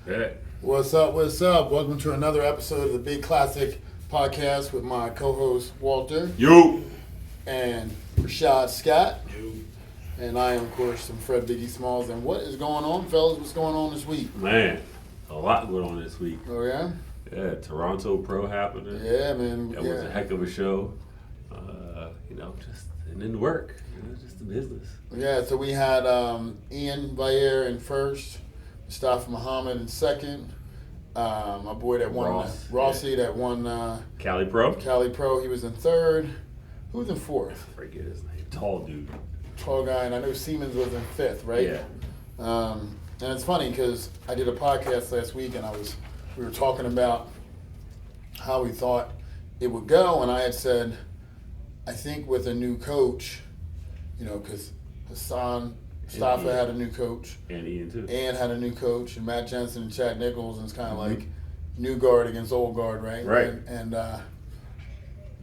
Yeah. What's up? What's up? Welcome to another episode of the Big Classic Podcast with my co-host Walter You. and Rashad Scott. You. And I am, of course, Fred Biggie Smalls. And what is going on, fellas? What's going on this week? Man, a lot going on this week. Oh, yeah? Yeah, Toronto Pro happening. Yeah, man. That was a heck of a show. And then work. Just the business. Yeah, so we had Ian Bayer in first, Mustafa Muhammad in second. My boy that won, Rossi that won Cali Pro. Cali Pro, he was in third. Who was in fourth? I forget his name. Tall dude. Tall guy, and I know Siemens was in fifth, right? Yeah. And it's funny because I did a podcast last week, and we were talking about how we thought it would go, and I had said, I think with a new coach, because Hassan Mustafa had a new coach, and Ian too. Ian had a new coach, and Matt Jensen and Chad Nichols, and it's kind of like new guard against old guard, right? Right. And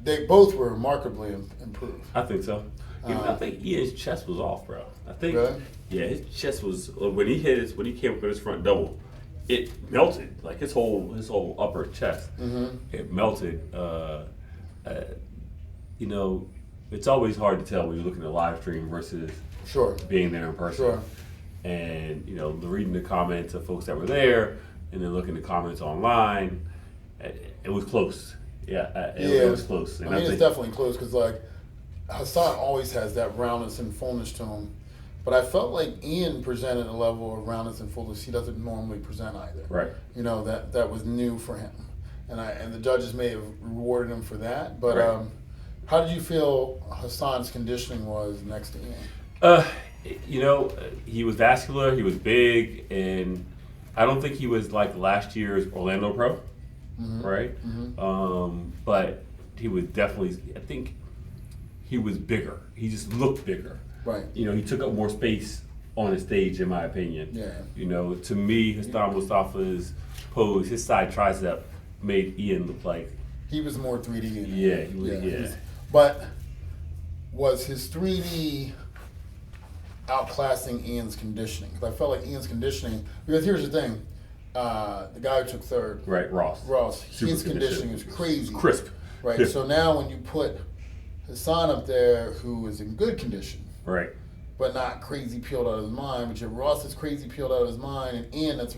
they both were remarkably improved. I think so. I think Ian's chest was off, bro. I think. Really? Yeah, his chest was when he came up with his front double, it melted like his whole upper chest. Mm-hmm. It melted. It's always hard to tell when you're looking at a live stream versus Sure. being there in person. Sure. And reading the comments of folks that were there, and then looking at the comments online, it was close. It was close. And it's definitely close because Hassan always has that roundness and fullness to him. But I felt like Ian presented a level of roundness and fullness he doesn't normally present either. Right. That was new for him. And the judges may have rewarded him for that. But right. How did you feel Hassan's conditioning was next to Ian? He was vascular, he was big, and I don't think he was like last year's Orlando Pro, right? Mm-hmm. But he was definitely, I think he was bigger. He just looked bigger. Right. He took up more space on the stage, in my opinion. Yeah. To me, Hassan Mustafa's pose, his side tricep made Ian look like he was more 3D. Yeah. But was his 3D outclassing Ian's conditioning? Because I felt like Ian's conditioning, because here's the thing, the guy who took third. Right, Ross, his conditioning is crazy. Crisp. Right, Yeah. So now when you put Hassan up there, who is in good condition, right, but not crazy peeled out of his mind, but you have Ross that's crazy peeled out of his mind, and Ian that's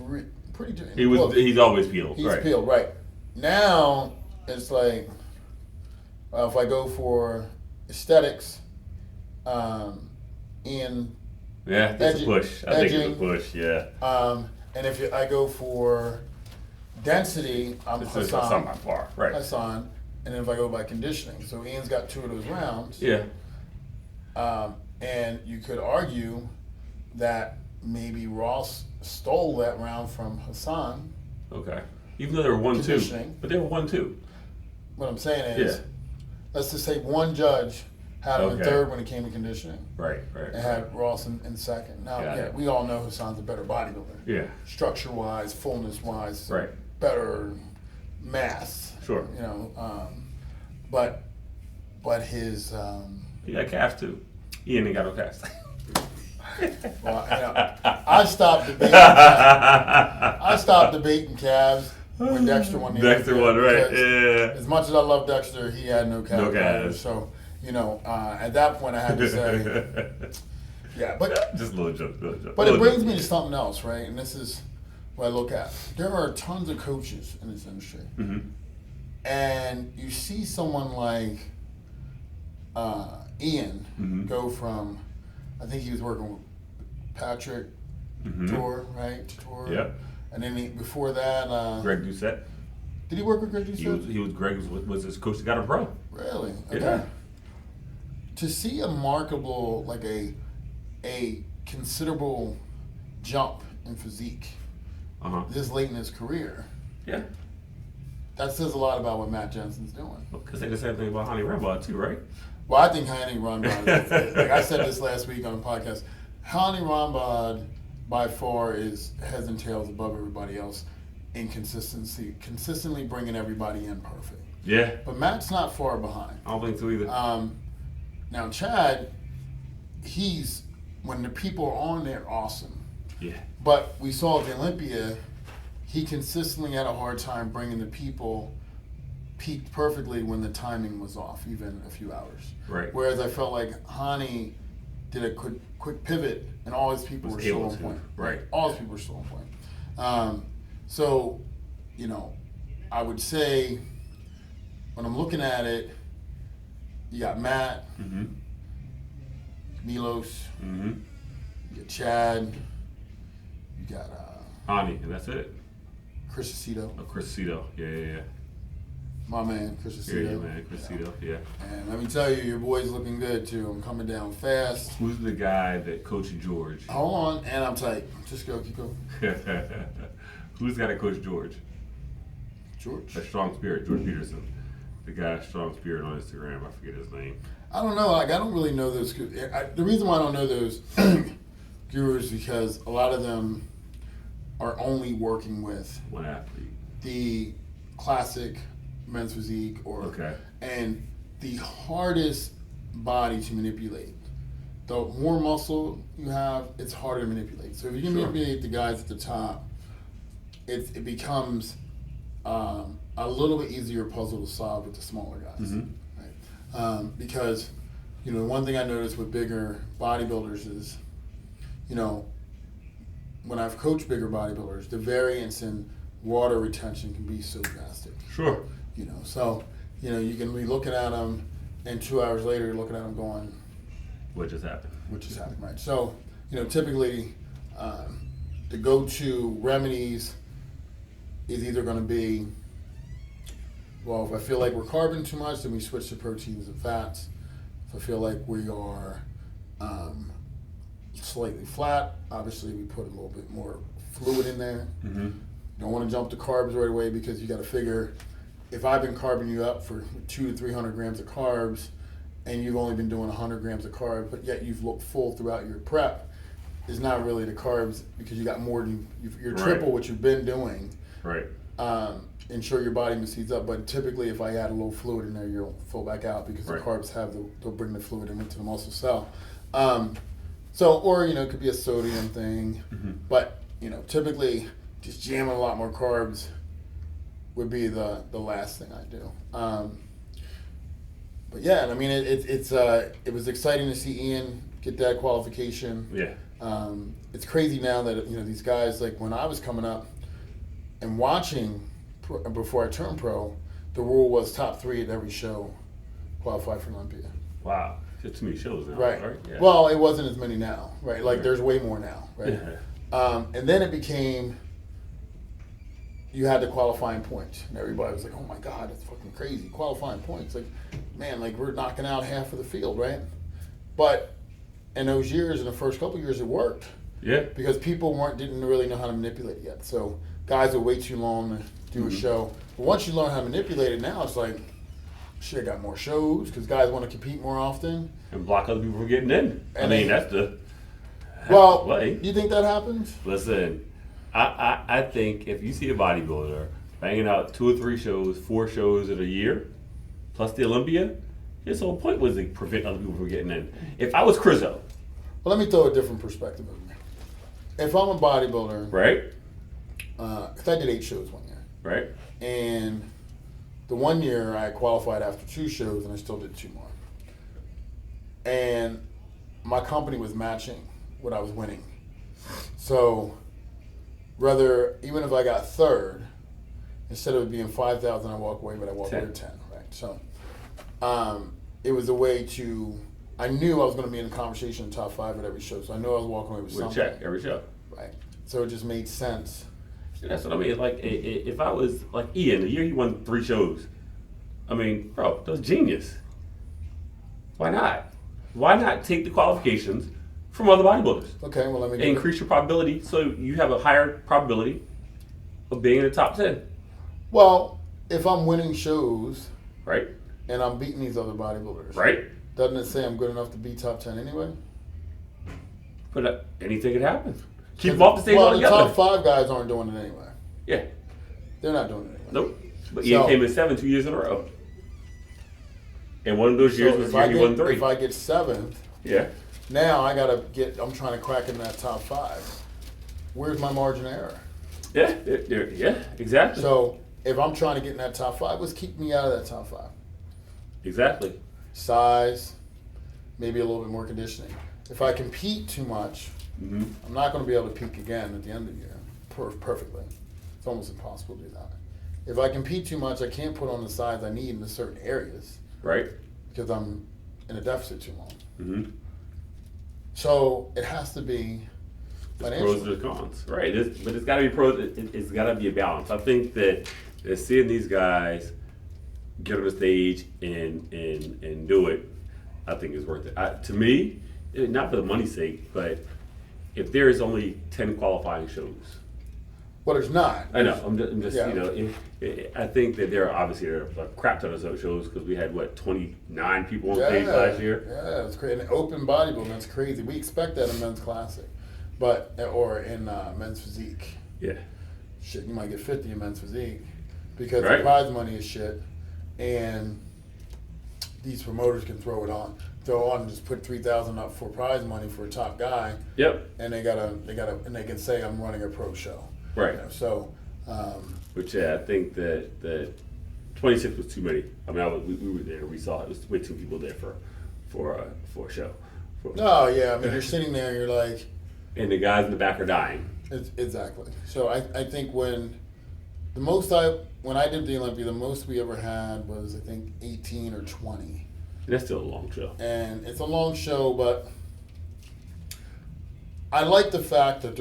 pretty close. He's always peeled. He's peeled, right. Now, it's like, if I go for aesthetics, Ian. Yeah, that's a push. I think it's a push, yeah. And if I go for density, I'm Hassan. By far, right. Hassan. And then if I go by conditioning. So Ian's got two of those rounds. Yeah. And you could argue that maybe Ross stole that round from Hassan. Okay. Even though they were 1-2. But they were 1-2. What I'm saying is, let's just say one judge had him in third when it came to conditioning. Right. And had Ross in second. Now, we all know Hassan's a better bodybuilder. Yeah. Structure-wise, fullness-wise. Right. Better mass. Sure. But his... he got calves too. Ian ain't got no calves. Well, I stopped debating calves when Dexter won the Dexter won, right? Yeah. As much as I love Dexter, he had no calves. No calves. So, at that point I had to say, yeah. But just a little joke. But it brings me to something else, right? And this is what I look at. There are tons of coaches in this industry, and you see someone like Ian go from, I think he was working with Patrick Tour, right? Tour. Yeah. And then before that, Greg Doucette. Did he work with Greg Doucette? Greg was his coach that got him pro. Really? Okay. Yeah. To see a markable, like a considerable jump in physique this late in his career. Yeah. That says a lot about what Matt Jensen's doing. Because they the same thing about Hani Rambod too, right? Well, I think Hani Rambod, like I said this last week on the podcast, Hani Rambod by far is heads and tails above everybody else in consistency, consistently bringing everybody in perfect. Yeah. But Matt's not far behind. I don't think so either. Now, Chad, when the people are on there, awesome. Yeah. But we saw at the Olympia, he consistently had a hard time bringing the people peaked perfectly when the timing was off, even a few hours. Right. Whereas I felt like Hani did a quick pivot, and all his people were still on point. Right. All his people were still on point. So, you know, I would say when I'm looking at it, you got Matt, Milos, you got Chad, you got Ani, and that's it. Chris Aceto. Oh, Chris Aceto. Yeah. My man, Chris Aceto. Yeah, man, Chris Aceto, yeah. And let me tell you, your boy's looking good too. I'm coming down fast. Who's the guy that coached George? Hold on, and I'm tight. Just go, keep going. Who's the guy that coached George? George? A strong spirit, George Peterson. The guy, strong spirit on Instagram. I forget his name. I don't know. Like, I don't really know those. The reason why I don't know those gurus is because a lot of them are only working with One athlete. the classic men's physique, and the hardest body to manipulate. The more muscle you have, it's harder to manipulate. So if you can manipulate the guys at the top, it becomes a little bit easier puzzle to solve with the smaller guys. Right? Because, you know, one thing I noticed with bigger bodybuilders is, you know, when I've coached bigger bodybuilders, the variance in water retention can be so drastic. Sure. You know, so, you know, you can be looking at them, and 2 hours later, you're looking at them going, what just happened? Right? So, you know, typically, the go-to remedies is either going to be, well, if I feel like we're carbon too much, then we switch to proteins and fats. If I feel like we are slightly flat, obviously we put a little bit more fluid in there. Don't want to jump to carbs right away, because you got to figure, if I've been carbing you up for 200 to 300 grams of carbs, and you've only been doing 100 grams of carbs, but yet you've looked full throughout your prep, is not really the carbs, because you got more than you're triple what you've been doing. Right. Ensure your body heats up, but typically if I add a little fluid in there, you'll fill back out, because the carbs they'll bring the fluid into the muscle cell. So, or, you know, it could be a sodium thing, but, you know, typically just jamming a lot more carbs would be the last thing I do. But yeah, I mean, it was exciting to see Ian get that qualification. Yeah. It's crazy now that, you know, these guys, like when I was coming up and watching before I turned pro, the rule was top 3 at every show qualified for Olympia. Wow. There's too many shows now. Right. Yeah. Well, it wasn't as many now, right? Like there's way more now, right? Yeah. And then it became, you had the qualifying points, and everybody was like, "Oh my God, that's fucking crazy! Qualifying points, like, man, like we're knocking out half of the field, right?" But in those years, in the first couple of years, it worked. Yeah. Because people didn't really know how to manipulate it yet. So guys would wait too long to do a show. But once you learn how to manipulate it, now it's like, shit, I got more shows because guys want to compete more often. And block other people from getting in. And that's the way. You think that happens? Listen, I think if you see a bodybuilder banging out 2 or 3 shows, 4 shows in a year, plus the Olympia, his whole point was to prevent other people from getting in. If I was Crizzo. Well, let me throw a different perspective on it. If I'm a bodybuilder, right? Because I did 8 shows one year. Right. And the one year I qualified after 2 shows, and I still did 2 more. And my company was matching what I was winning. So, even if I got third, instead of it being 5,000, I walk away, but I walk away with 10, right? So, it was a way to, I knew I was going to be in the conversation in top 5 at every show, so I knew I was walking away with something. Check every show. Right. So it just made sense. That's what I mean. Like, if I was like Ian, the year he won 3 shows, I mean, bro, that was genius. Why not? Why not take the qualifications from other bodybuilders? Okay, well, let me increase your probability so you have a higher probability of being in the top 10. Well, if I'm winning shows, right, and I'm beating these other bodybuilders, right, doesn't it say I'm good enough to be top 10 anyway? But anything could happen. Keep them off the stage altogether. The top 5 guys aren't doing it anyway. Yeah, they're not doing it anyway. Nope. But Ian came in 7 2 years in a row. And one of those years was the year he won 3. If I get 7th, yeah. Now I'm trying to crack in that top 5. Where's my margin of error? Yeah, exactly. So if I'm trying to get in that top 5, what's keeping me out of that top 5? Exactly. Size, maybe a little bit more conditioning. If I compete too much, I'm not going to be able to peak again at the end of the year perfectly. It's almost impossible to do that. If I compete too much, I can't put on the size I need in certain areas. Right. Because I'm in a deficit too long. Mm-hmm. So it has to be financial. Pros and the cons, right? But it's got to be pros. It's got to be a balance. I think that seeing these guys get on the stage and do it, I think is worth it. To me, not for the money's sake, but if there is only 10 qualifying shows. Well, there's not. I know. I'm just Yeah. you know, I think that there are a crap ton of shows because we had 29 people on stage last year. Yeah, it's crazy. And open bodybuilding, that's crazy. We expect that in men's classic, or in men's physique. Yeah. Shit, you might get 50 in men's physique because Right. the prize money is shit, and these promoters can throw on and just put 3,000 up for prize money for a top guy. Yep. And they can say I'm running a pro show. Right. You know, so. Which I think that 26 was too many. I mean, we were there. We saw it was way too many people there for a show. No, yeah. I mean, you're sitting there, and you're like. And the guys in the back are dying. Exactly. So I think when I did the Olympia, the most we ever had was I think 18 or 20. That's still a long show. And it's a long show, but I like the fact that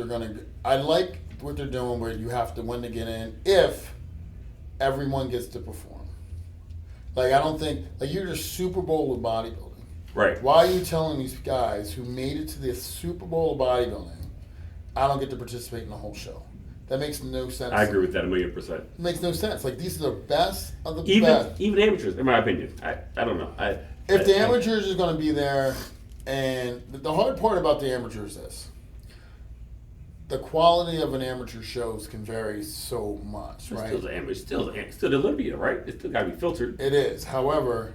I like what they're doing where you have to win to get in if everyone gets to perform. Like, I don't think, like, you're just Super Bowl of bodybuilding. Right. Why are you telling these guys who made it to the Super Bowl of bodybuilding, I don't get to participate in the whole show? That makes no sense. I agree with that 1,000,000%. It makes no sense. Like, these are the best of the best. Even amateurs, in my opinion. I don't know. If the amateurs are going to be there, and the hard part about the amateurs is this. The quality of an amateur shows can vary so much, right? Still the amateur, still the Olympia, right? It's still got to be filtered. It is. However,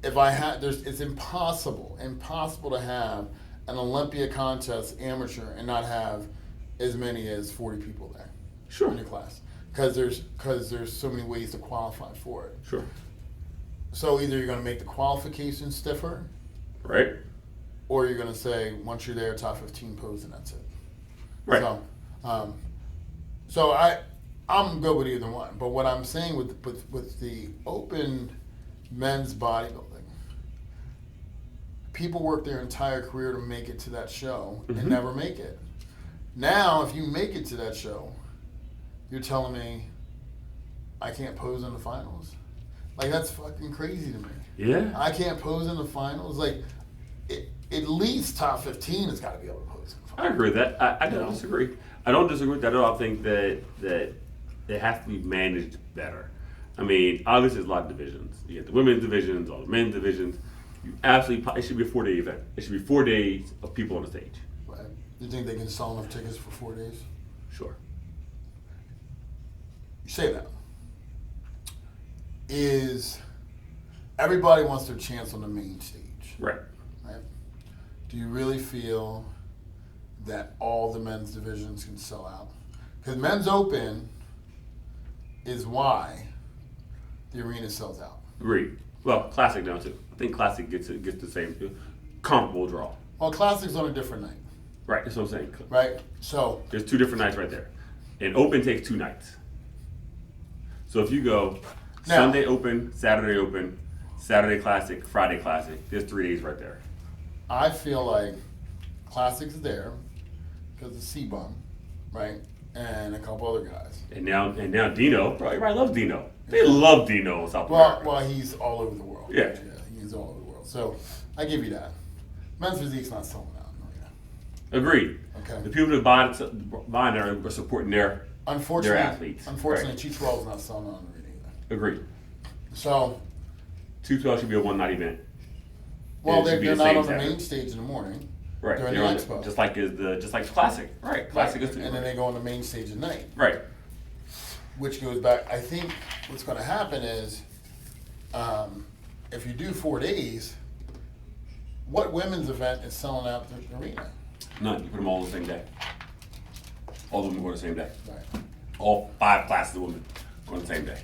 it's impossible to have an Olympia contest amateur and not have as many as 40 people there. Sure. In your class, because there's so many ways to qualify for it. Sure. So either you're going to make the qualifications stiffer, right? Or you're going to say once you're there, top 15 pose and that's it. Right. So I'm good with either one. But what I'm saying with the open men's bodybuilding, people work their entire career to make it to that show and never make it. Now, if you make it to that show, you're telling me I can't pose in the finals? Like, that's fucking crazy to me. Yeah. I can't pose in the finals? Like, at least top 15 has got to be able to pose in the finals. I agree with that. I don't disagree. I don't disagree with that at all. I think that it has to be managed better. I mean, obviously there's a lot of divisions. You get the women's divisions, all the men's divisions. It should be a 4-day event. It should be 4 days of people on the stage. Right. Do you think they can sell enough tickets for 4 days? Sure. You say that. Everybody wants their chance on the main stage. Right. Right? Do you really feel that all the men's divisions can sell out? Because men's open is why the arena sells out. Agreed. Well, classic now too. I think classic gets the same comparable draw. Well, classic's on a different night. Right. That's what I'm saying. Right. So There's 2 different nights right there, and open takes 2 nights. So if you go Sunday open, Saturday classic, Friday classic, there's 3 days right there. I feel like classic's there because of C-Bum, right, and a couple other guys. And now Dino, bro, everybody loves Dino. They love Dino in South America. Well, he's all over the world. Yeah. He's all over the world. So I give you that. Men's physique's not selling out. No, yeah. Agreed. Okay. The people that buy there are supporting their athletes. Unfortunately, Right. 212 is not selling out in the arena either. Agreed. So 212 should be a one-night event. well, And it should be they're the not same on the Saturday. main stage in the morning. Right. During the They're on expo. just like the classic. Right. Classic is And then they go on the main stage at night. right. Which goes back, I think what's going to happen is if you do 4 days, what women's event is selling out the arena? None. You put them all on the same day. All the women go the same day. Right. All 5 classes of women go the same day.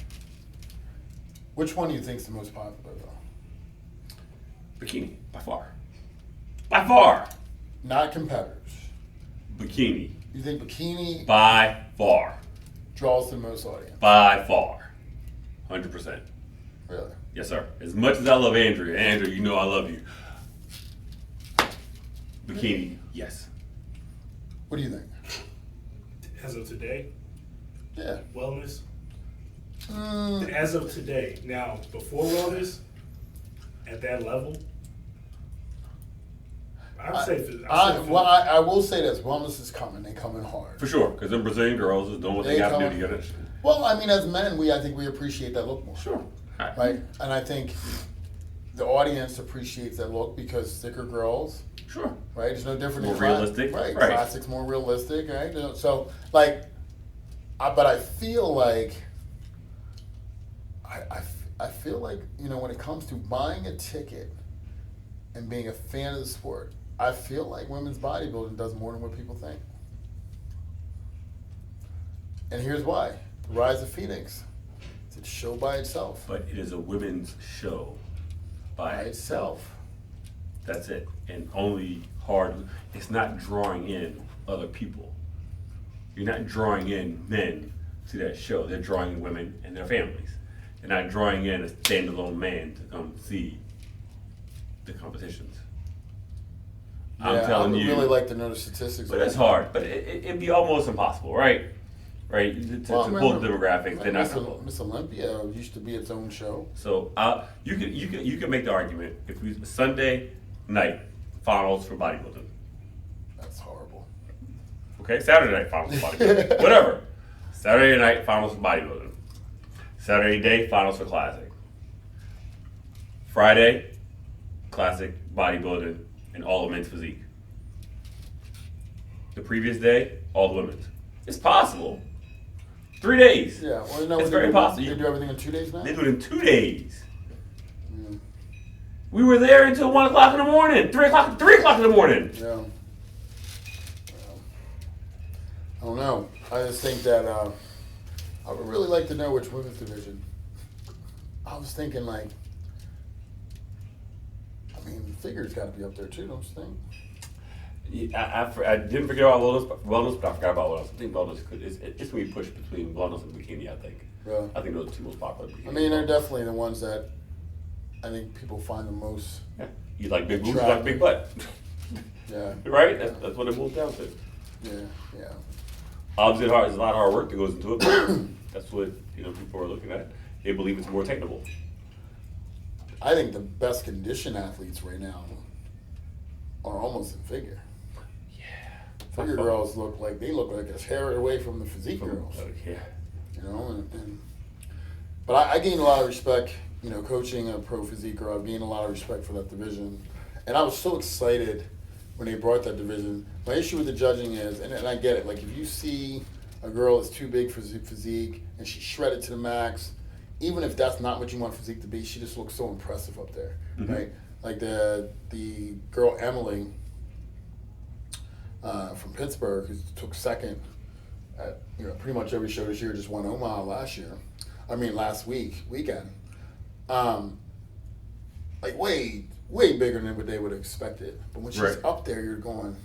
Which one do you think is the most popular, though? Bikini, by far. By far. Not competitors. Bikini. You think bikini By far. draws the most audience? By far. 100%. Really? Yes, sir. As much as I love Andrea, you know I love you. Bikini, yes. What do you think? As of today, Yeah. wellness. Mm, As of today, now before wellness, at that level, I'd say. I will say this: wellness is coming. They coming hard. For sure, because them Brazilian girls is doing what they got to do to get it. Well, I mean, as men, I think we appreciate that look more. Sure. Right, and I think the audience appreciates that look because thicker girls. Sure. Right, it's no different. More than realistic. Right, Right. Classics more realistic. Right, so like, but I feel like. I feel like, when it comes to buying a ticket and being a fan of the sport, I feel like women's bodybuilding does more than what people think. And here's why. The Rise of Phoenix. It's a show by itself. But it is a women's show by itself. That's it. And only it's not drawing in other people. You're not drawing in men to that show. They're drawing in women and their families. They're not drawing in a standalone man to come see the competitions. I'm telling you. I would really like to know the statistics. But it's hard. But it'd be almost impossible, right? Right? To pull the demographics, they're not going to. Miss Olympia used to be its own show. So you can make the argument if we Sunday night finals for bodybuilding. That's horrible. Okay, Saturday night finals for bodybuilding. Whatever. Saturday night finals for bodybuilding. Saturday day finals for classic. Friday, classic bodybuilding and all the men's physique. The previous day, all the women's. It's possible. 3 days. Yeah, well, it's very possible. They do everything in 2 days now? They do it in 2 days. We were there until 1 o'clock in the morning, 3 o'clock in the morning. Yeah. I don't know. I just think that I would really like to know which women's division. I was thinking figure's got to be up there too, don't you think? Yeah, I didn't forget about wellness, but I forgot about wellness. I think wellness it's going to be pushed between wellness and bikini, I think. Yeah. I think those are the two most popular bikinis. I mean, they're definitely the ones that I think people find the most. Yeah. You like big boobs, you like big butt. Yeah. Right? That's what it boils down to. Yeah. Obviously, there's a lot of hard work that goes into it, but that's what people are looking at. They believe it's more attainable. I think the best conditioned athletes right now are almost in figure. Yeah. Figure girls look like a hair away from the physique girls. Yeah. But I gained a lot of respect, coaching a pro physique girl. I gained a lot of respect for that division. And I was so excited when they brought that division. My issue with the judging is, and I get it, like if you see a girl that's too big for physique and she's shredded to the max, even if that's not what you want physique to be, she just looks so impressive up there, right? Like the girl Emily from Pittsburgh, who took second at pretty much every show this year, just won Omaha last weekend. Like way bigger than what they would have expected. But when she's up there, you're going,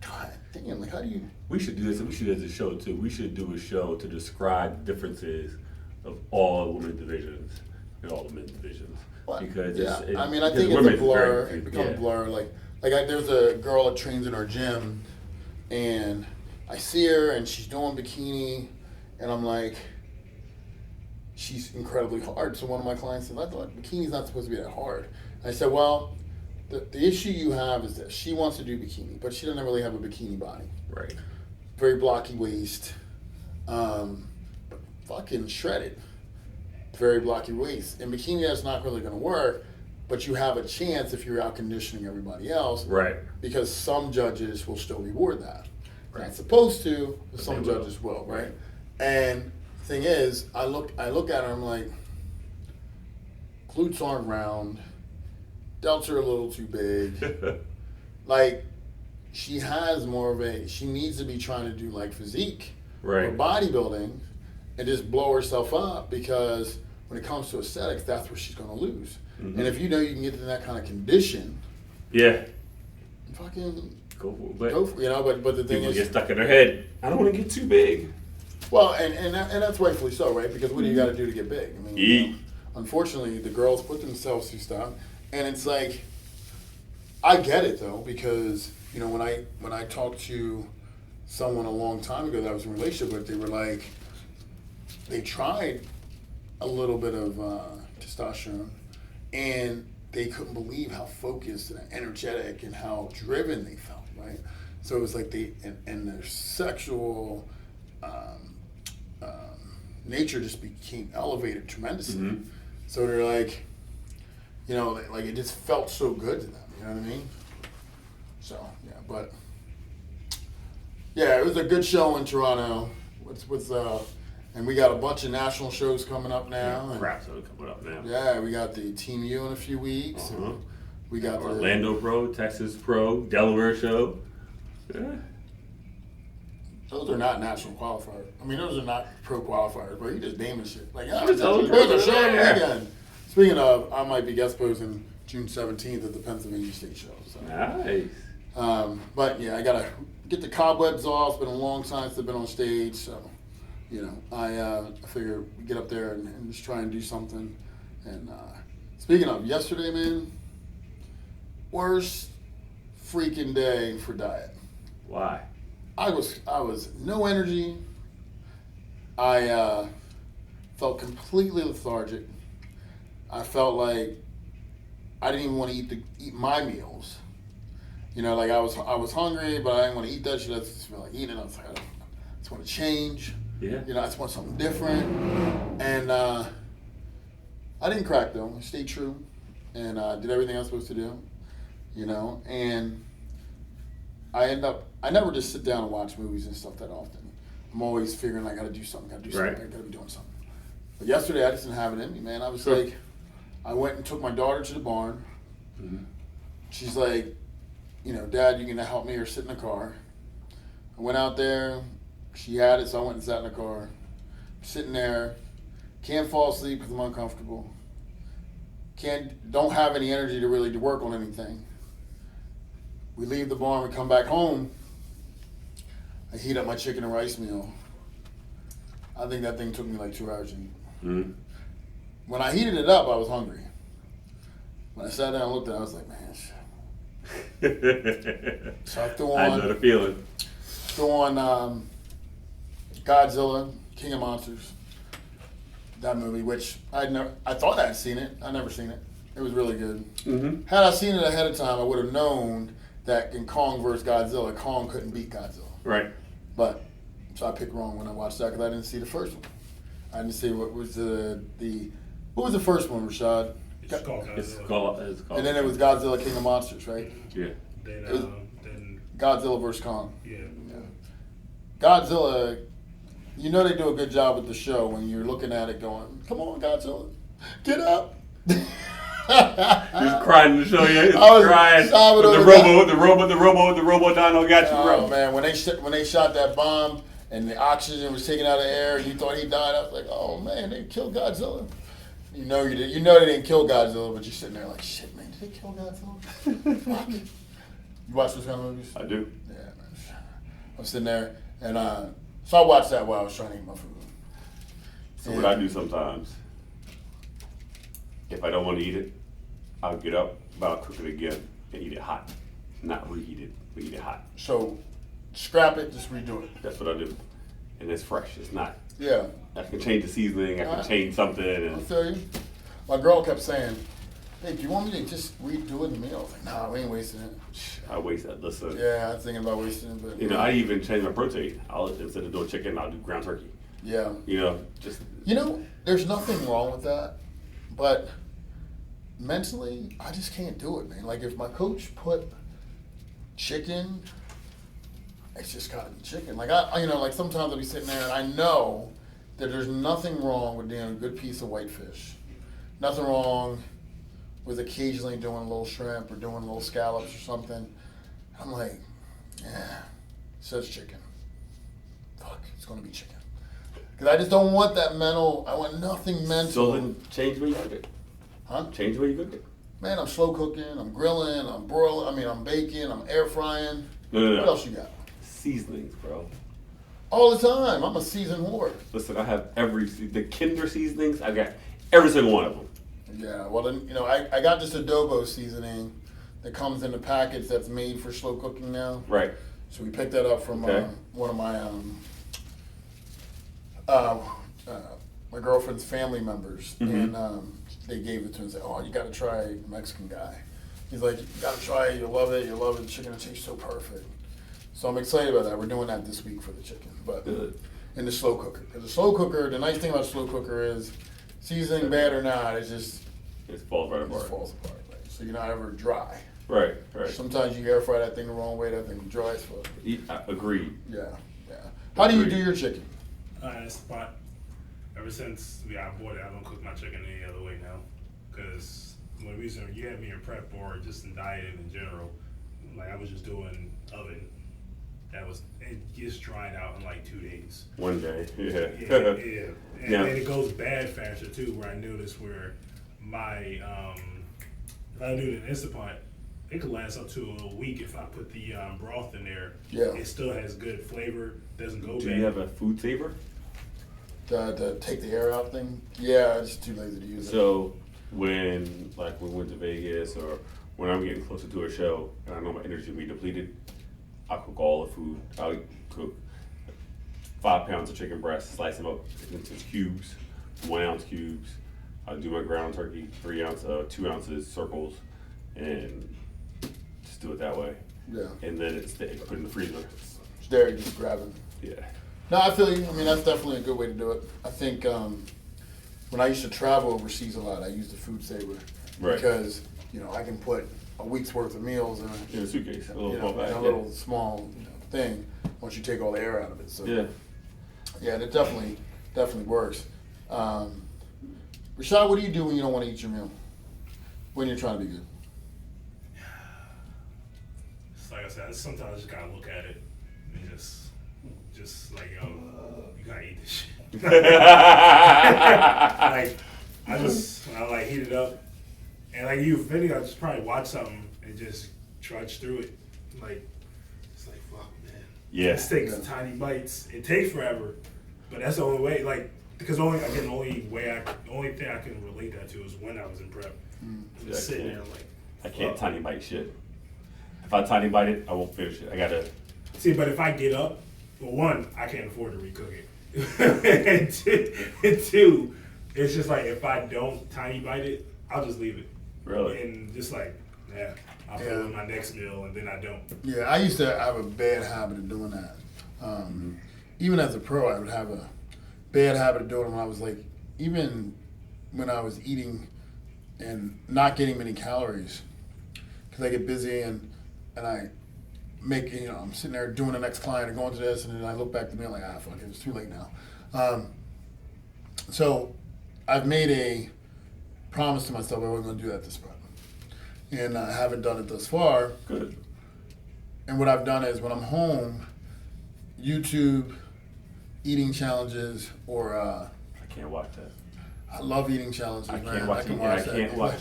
God damn, how do you? We should do this. We should do this as a show too. We should do a show to describe the differences of all the women's divisions and all the men's divisions. Because I think it's a blur. It becomes a blur. There's a girl that trains in our gym, and I see her and she's doing bikini, and I'm like, she's incredibly hard. So one of my clients said, I thought bikini's not supposed to be that hard. And I said, well, the issue you have is that she wants to do bikini, but she doesn't really have a bikini body. Right. Very blocky waist, fucking shredded. Very blocky waist. In bikini, that's not really going to work, but you have a chance if you're out conditioning everybody else. Right. Because some judges will still reward that. Right. Not supposed to, but some judges will, right? And the thing is, I look at her, I'm like, glutes aren't round, delts are a little too big. she has more of she needs to be trying to do like physique Right. or bodybuilding and just blow herself up, because when it comes to aesthetics, that's where she's going to lose. Mm-hmm. And if you know you can get to that kind of condition, Yeah. fucking Go for it. But go for, but the thing people is, get stuck in their head. I don't want to get too big. well, and that's rightfully so, right? Because what do you got to do to get big? I mean, Eat. unfortunately, the girls put themselves through stuff, and it's like, I get it though, because when I talked to someone a long time ago that I was in a relationship with, they were like, they tried a little bit of testosterone, and they couldn't believe how focused and energetic and how driven they felt, right? So it was like and their sexual nature just became elevated tremendously. Mm-hmm. So they're like, like it just felt so good to them, you know what I mean? So, yeah, it was a good show in Toronto. And we got a bunch of national shows coming up now. Crap, so coming up now. Yeah, we got the Team U in a few weeks. Uh-huh. We got Orlando Pro, Texas Pro, Delaware show. Yeah. Those are not national qualifiers. I mean, those are not pro qualifiers, but you just naming shit. Like, Just tell them there's a show pro, on the yeah. weekend. Speaking of, I might be guest posing June 17th at the Pennsylvania State Show. So. Nice. But yeah, I gotta get the cobwebs off. It's been a long time since I've been on stage, so I figure we get up there and just try and do something. And speaking of, yesterday, man, worst freaking day for diet. Why? I was no energy. I felt completely lethargic. I felt like I didn't even want to eat my meals. Like I was hungry, but I didn't want to eat that shit. I just felt like eating. I was like, I just want to change. Yeah. I just want something different. And I didn't crack though. I stayed true, and did everything I was supposed to do. And I never just sit down and watch movies and stuff that often. I'm always figuring I got to do something. Right. I got to be doing something. But yesterday I just didn't have it in me, man. I was Sure. like, I went and took my daughter to the barn. Mm-hmm. She's like, Dad, you gonna help me or sit in the car? I went out there. She had it, so I went and sat in the car. Sitting there, can't fall asleep because I'm uncomfortable. Don't have any energy to really work on anything. We leave the barn, we come back home. I heat up my chicken and rice meal. I think that thing took me like 2 hours to eat. Mm-hmm. When I heated it up, I was hungry. When I sat down and looked at it, I was like, man, shit. So I know the feeling. threw on Godzilla, King of Monsters. That movie, which I thought I'd seen it. I never seen it. It was really good. Mm-hmm. Had I seen it ahead of time, I would have known that in Kong vs. Godzilla, Kong couldn't beat Godzilla. Right. But so I picked wrong when I watched that because I didn't see the first one. I didn't see what was what was the first one, Rashad? It's called It's Godzilla. called. And then it was Godzilla, King of Monsters, right? Yeah. Then Godzilla vs. Kong. yeah. Godzilla, they do a good job with the show when you're looking at it going, come on, Godzilla, get up. He's crying to show you. He's I was crying. sobbing With over the robo dino got you, bro. Oh man, when they shot that bomb and the oxygen was taken out of the air, and you thought he died. I was like, oh man, they killed Godzilla. You know they didn't kill Godzilla, but you're sitting there like, shit, man, did they kill Godzilla? Fuck. You watch those kind of movies? I do. Yeah, man. I'm sitting there, and so I watched that while I was trying to eat my food. So what I do sometimes, if I don't want to eat it, I'll get up, but I'll cook it again and eat it hot. Not reheat it, but eat it hot. So scrap it, just redo it. That's what I do. And it's fresh. It's not. Yeah, I can change the seasoning. I can change something. I And feel you. My girl kept saying, hey, do you want me to just redo it in the meal? I was like, nah, we ain't wasting it. I waste that. Listen. Yeah, I was thinking about wasting it, but I even change my protein. Instead of doing chicken, I'll do ground turkey. yeah. Just. There's nothing wrong with that, but mentally, I just can't do it, man. Like if my coach put chicken, it's just gotta be chicken. Like like sometimes I'll be sitting there and I know that there's nothing wrong with doing a good piece of whitefish. Nothing wrong with occasionally doing a little shrimp or doing little scallops or something. I'm like, Yeah, says chicken. Fuck, it's gonna be chicken. Because I just don't want that mental. I want nothing mental. So then change the way you cook it. Huh? Change the way you cook it. Man, I'm slow cooking. I'm grilling. I'm broiling. I'm baking. I'm air frying. No. What else you got? Seasonings, bro. All the time. I'm a seasoned whore. Listen, I have the Kinder seasonings. I got every single one of them. Yeah, well then, I got this adobo seasoning that comes in a package that's made for slow cooking now. Right. So we picked that up from one of my girlfriend's family members, and they gave it to him and said, "Oh, you got to try Mexican guy." He's like, "You got to try it. You'll love it. You'll love it. The chicken will taste so perfect." So I'm excited about that. We're doing that this week for the chicken, but in the slow cooker. Because the slow cooker, the nice thing about the slow cooker is, seasoning bad or not, it falls right just apart. falls apart. Right? So you're not ever dry. Right. Sometimes you air fry that thing the wrong way, that thing dry as fuck. Agreed. Yeah. How do you do your chicken? Spot. Ever since I bought it, I don't cook my chicken any other way now. Because one reason you had me in prep or just in dieting in general, like I was just doing oven. It gets dried out in like 2 days. 1 day, Yeah. And then it goes bad faster too, where I noticed where my, if I do it in Instant Pot, it could last up to a week if I put the broth in there. Yeah. It still has good flavor, doesn't go bad. Do you have a food saver? The take the air out thing? Yeah, I'm just too lazy to use it. So when we went to Vegas or when I'm getting closer to a show and I know my energy will be depleted, I cook all the food. I'll cook 5 pounds of chicken breast, slice them up into cubes, 1 ounce cubes. I'll do my ground turkey, 2 ounces circles, and just do it that way. Yeah. And then it's put it in the freezer. It's there, you just grab it. Yeah. No, I feel you. I mean, that's definitely a good way to do it. I think when I used to travel overseas a lot, I used the food saver. Right. Because, I can put a week's worth of meals In a suitcase, a little in small bag. a little small thing once you take all the air out of it. So Yeah. it definitely works. Rashad, what do you do when you don't want to eat your meal? When you're trying to be good? It's like I said, sometimes I just gotta look at it and just like, yo, you gotta eat this shit. I heat it up, and like you, if anything, I just probably watch something and just trudge through it. Like, it's like, fuck, man. Yeah. This takes tiny bites. It takes forever, but that's the only way. Like, because the only thing I can relate that to is when I was in prep. Just sitting there like, I can't tiny bite shit. If I tiny bite it, I won't finish it. I gotta. See, but if I get up, well, one, I can't afford to recook it. and two, it's just like if I don't tiny bite it, I'll just leave it. Really? And just like, I'll put it in my next meal, and then I don't. Yeah, I used to have a bad habit of doing that. Even as a pro, I would have a bad habit of doing it when I was like, even when I was eating and not getting many calories, because I get busy and I make, I'm sitting there doing the next client and going to this, and then I look back to me like, fuck it, it's too late now. So I've made a promise to myself I wasn't going to do that this prep. And I haven't done it thus far. Good. And what I've done is when I'm home, YouTube eating challenges or I can't watch that. I love eating challenges, I man. can't watch I can it. watch I that. can't watch.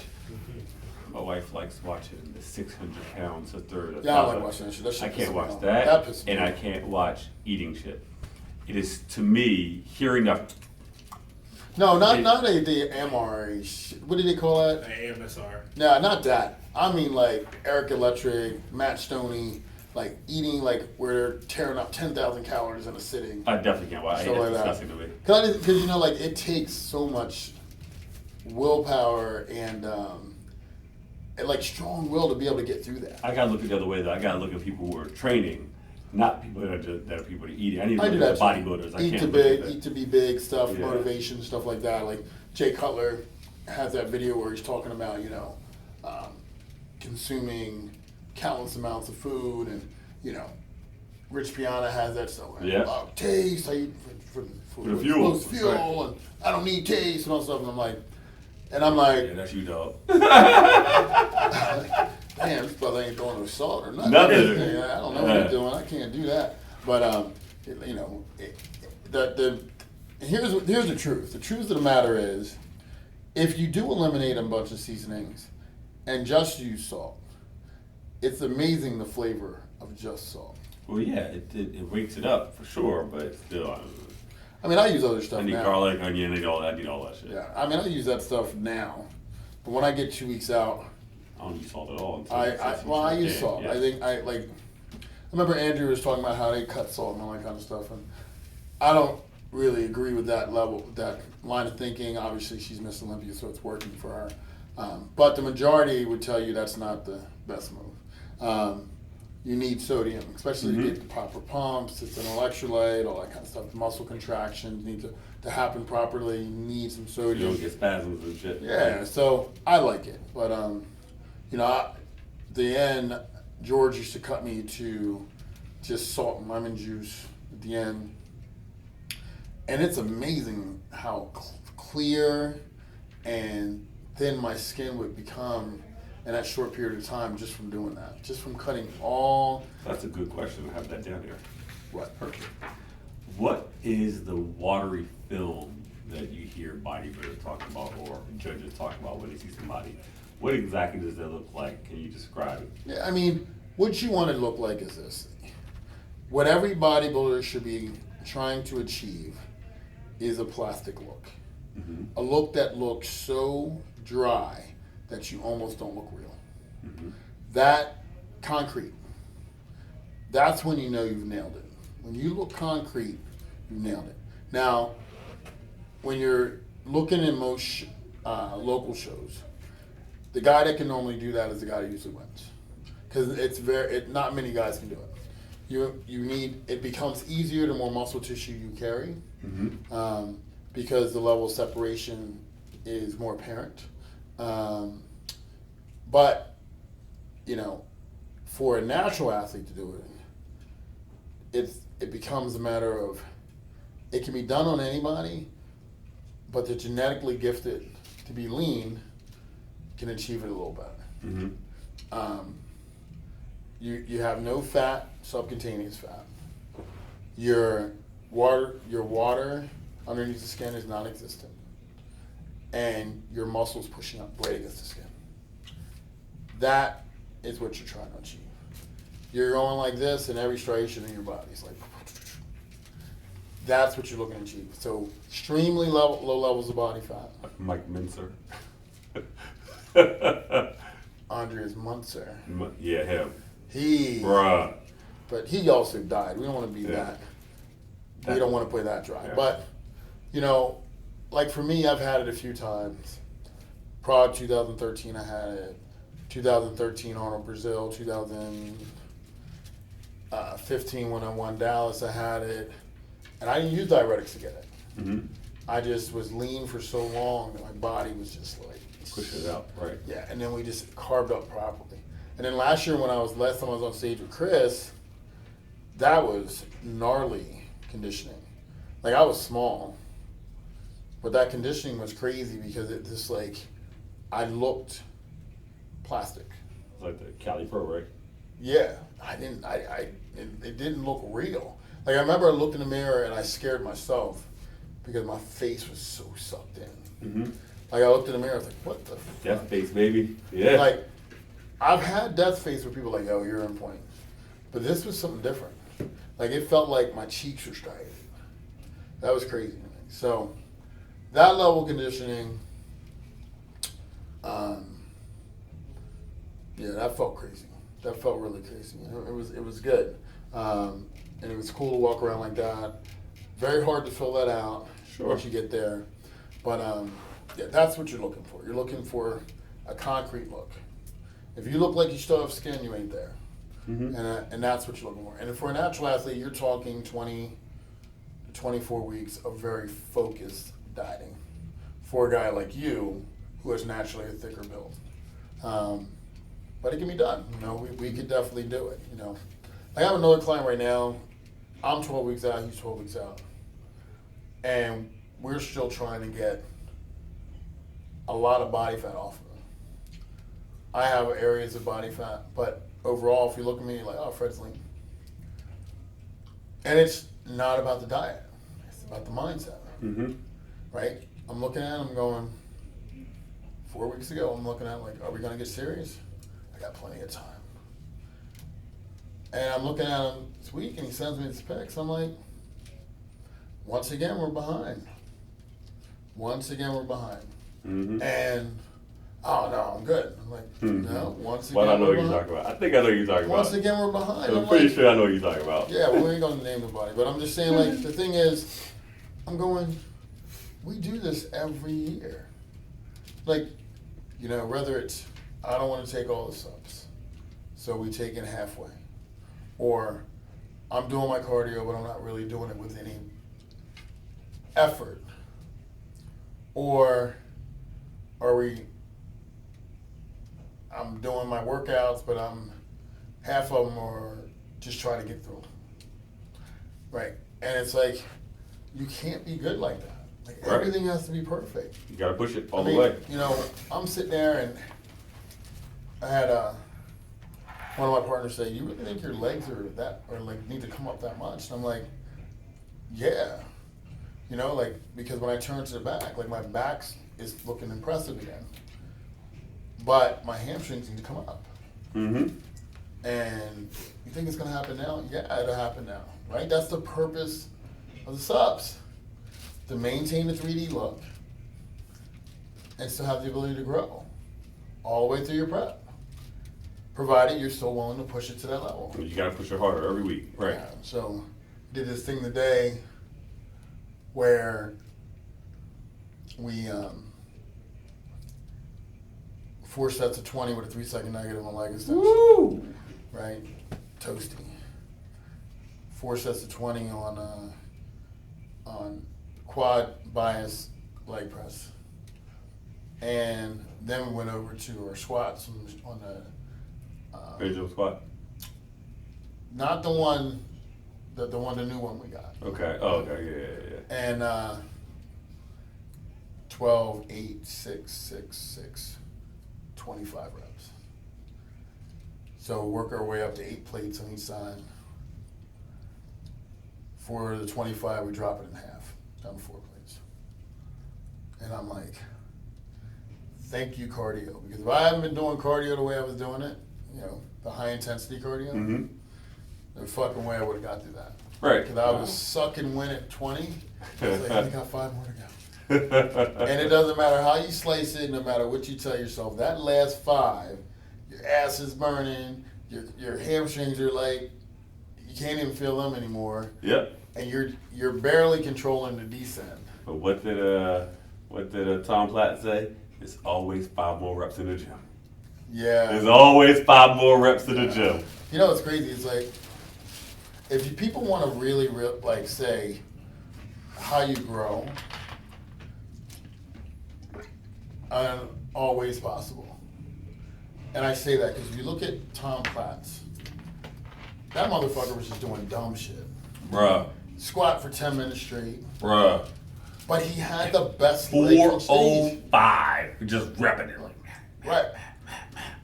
My wife likes watching the 600 pounds a third. Yeah, I like watching that shit. That shit I can't pisses me watch off. that, That pisses me and I off. can't watch eating shit. It is to me hearing the. No, not the MRA shit. What do they call that? AMSR. No, not that. I mean like Eric Electric, Matt Stoney, like eating like where they're tearing up 10,000 calories in a sitting. I definitely can't watch. Stuff It's like that. disgusting to me. Because like it takes so much willpower and like strong will to be able to get through that. I gotta look at the other way though. I gotta look at people who are training, not people that are people that are eating. I need to I do look that at too. bodybuilders. I Eat can't to look at big, that. eat to be big stuff, Yeah. motivation stuff like that. Like Jay Cutler has that video where he's talking about consuming countless amounts of food, and Rich Piana has that stuff. Yeah. Taste, I eat for the fuel. fuel, and I don't need taste and all stuff. And I'm like, Yeah, that's you, dog. damn, this brother ain't doing no salt or nothing. Nothing. I don't know what he's doing. I can't do that. But you know, here's the truth. The truth of the matter is, if you do eliminate a bunch of seasonings and just use salt, it's amazing the flavor of just salt. Well, yeah, it wakes it up for sure, but still. I mean, I use other stuff I need now. garlic, onion, and all that. I need all that shit. Yeah, I mean, I use that stuff now, but when I get 2 weeks out, I don't use salt at all. I use salt. Yeah. I think I remember Andrew was talking about how they cut salt and all that kind of stuff, and I don't really agree with that level, that line of thinking. Obviously, she's Miss Olympia, so it's working for her. But the majority would tell you that's not the best move. You need sodium, especially to get the proper pumps. It's an electrolyte, all that kind of stuff. Muscle contractions need to happen properly. You need some You sodium. don't get spasms and shit. Yeah, so I like it. But, you know, the end, George used to cut me to just salt and lemon juice at the end. And it's amazing how clear and thin my skin would become in that short period of time just from doing that. Just from cutting all... That's a good question. I have that down here. What? Perfect. What is the watery film that you hear bodybuilders talking about or judges talking about when they see somebody? What exactly does that look like? Can you describe it? Yeah, I mean, what you want to look like is this. What every bodybuilder should be trying to achieve is a plastic look. Mm-hmm. A look that looks so dry that you almost don't look real. Mm-hmm. That concrete, that's when you know you've nailed it. When you look concrete, you've nailed it. Now, when you're looking in most local shows, the guy that can normally do that is the guy that usually wins, because not many guys can do it. It becomes easier the more muscle tissue you carry, because the level of separation is more apparent. But, you know, for a natural athlete to do it, it becomes a matter of, it can be done on anybody, but the genetically gifted to be lean can achieve it a little better. Mm-hmm. You have no fat, subcutaneous fat. Your water underneath the skin is non-existent, and your muscles pushing up right against the skin. That is what you're trying to achieve. You're going like this, and every striation in your body is like. That's what you're looking to achieve. So extremely low levels of body fat. Mike Mincer. Andreas Munzer. Yeah, him. Bruh. But he also died. We don't want to be that. We don't want to play that dry. Yeah. But, you know, like for me, I've had it a few times. Prague 2013, I had it. 2013 Arnold Brazil. 2015 when I won Dallas, I had it. And I didn't use diuretics to get it. Mm-hmm. I just was lean for so long that my body was just like... Push it out, right. Yeah, and then we just carved up properly. And then last time I was on stage with Chris, that was gnarly conditioning. Like, I was small, but that conditioning was crazy because it just like, I looked plastic. Like the Cali Pro, right? Yeah, it didn't look real. Like, I remember I looked in the mirror and I scared myself because my face was so sucked in. Mm-hmm. Like, I looked in the mirror, I was like, what the fuck? Death face, baby. Yeah. Like, I've had death face where people are like, oh, you're in point. But this was something different. Like, it felt like my cheeks were striated. That was crazy to me. So, that level of conditioning, yeah, that felt crazy. That felt really crazy. It was good. And it was cool to walk around like that. Very hard to fill that out once you get there. But, yeah, that's what you're looking for. You're looking for a concrete look. If you look like you still have skin, you ain't there. Mm-hmm. And that's what you're looking for. And for a natural athlete, you're talking 20 to 24 weeks of very focused dieting for a guy like you who is naturally a thicker build. But it can be done. You know, we could definitely do it. You know, I have another client right now. I'm 12 weeks out. He's 12 weeks out. And we're still trying to get a lot of body fat off of him. I have areas of body fat, but overall, if you look at me, you're like, oh, Fred's lean. And it's not about the diet. It's about the mindset, right? I'm looking at him going, 4 weeks ago, I'm looking at him like, are we going to get serious? I got plenty of time. And I'm looking at him this week, and he sends me this pics. I'm like, once again, we're behind. And, oh, no, I'm good. I'm like, no, once again, Well, I know we're what you're behind. talking about. I think I know what you're talking about. Once again, we're behind. I'm pretty sure I know what you're talking about. Yeah, well, we ain't gonna name nobody, but I'm just saying, like, the thing is, I'm going, we do this every year. Like, you know, whether it's, I don't want to take all the subs, so we take it halfway. Or, I'm doing my cardio, but I'm not really doing it with any effort. Or, I'm doing my workouts, but half of them are just trying to get through them. Right. And it's like, you can't be good like that. Like, right. Everything has to be perfect. You got to push it all the way. You know, I'm sitting there and I had one of my partners say, you really think your legs need to come up that much? And I'm like, yeah. You know, like, because when I turn to the back, like, my back is looking impressive again. But my hamstrings need to come up. And you think it's going to happen now? Yeah, it'll happen now, right? That's the purpose of the subs, to maintain the 3D look and still have the ability to grow all the way through your prep, provided you're still willing to push it to that level. You got to push it harder every week, right? Yeah, so did this thing today where we 4 sets of 20 with a 3-second negative on leg extension. Woo! Right? Toasty. 4 sets of 20 on quad bias leg press. And then we went over to our squats on the Visual squat. not the one, the new one we got. Okay. Oh, okay. Yeah. And 12, 8, 6, 6, 6, 25 reps. So work our way up to 8 plates on each side. For the 25, we drop it in half, down to 4 plates. And I'm like, thank you, cardio. Because if I hadn't been doing cardio the way I was doing it, you know, the high intensity cardio, no fucking way I would have got through that. Right. Because I was sucking wind at 20. I was like, I only got 5 more to go. And it doesn't matter how you slice it, no matter what you tell yourself, that last 5, your ass is burning, your hamstrings are like, you can't even feel them anymore. Yep. And you're barely controlling the descent. But what did Tom Platt say? It's always 5 more reps in the gym. Yeah. There's always 5 more reps in the gym. You know what's crazy? It's like, if people want to really like say how you grow, always possible. And I say that because if you look at Tom Platz, that motherfucker was just doing dumb shit. Bruh. Squat for 10 minutes straight. Bruh. But he had the best legs on stage. 405. Just repping it like Right.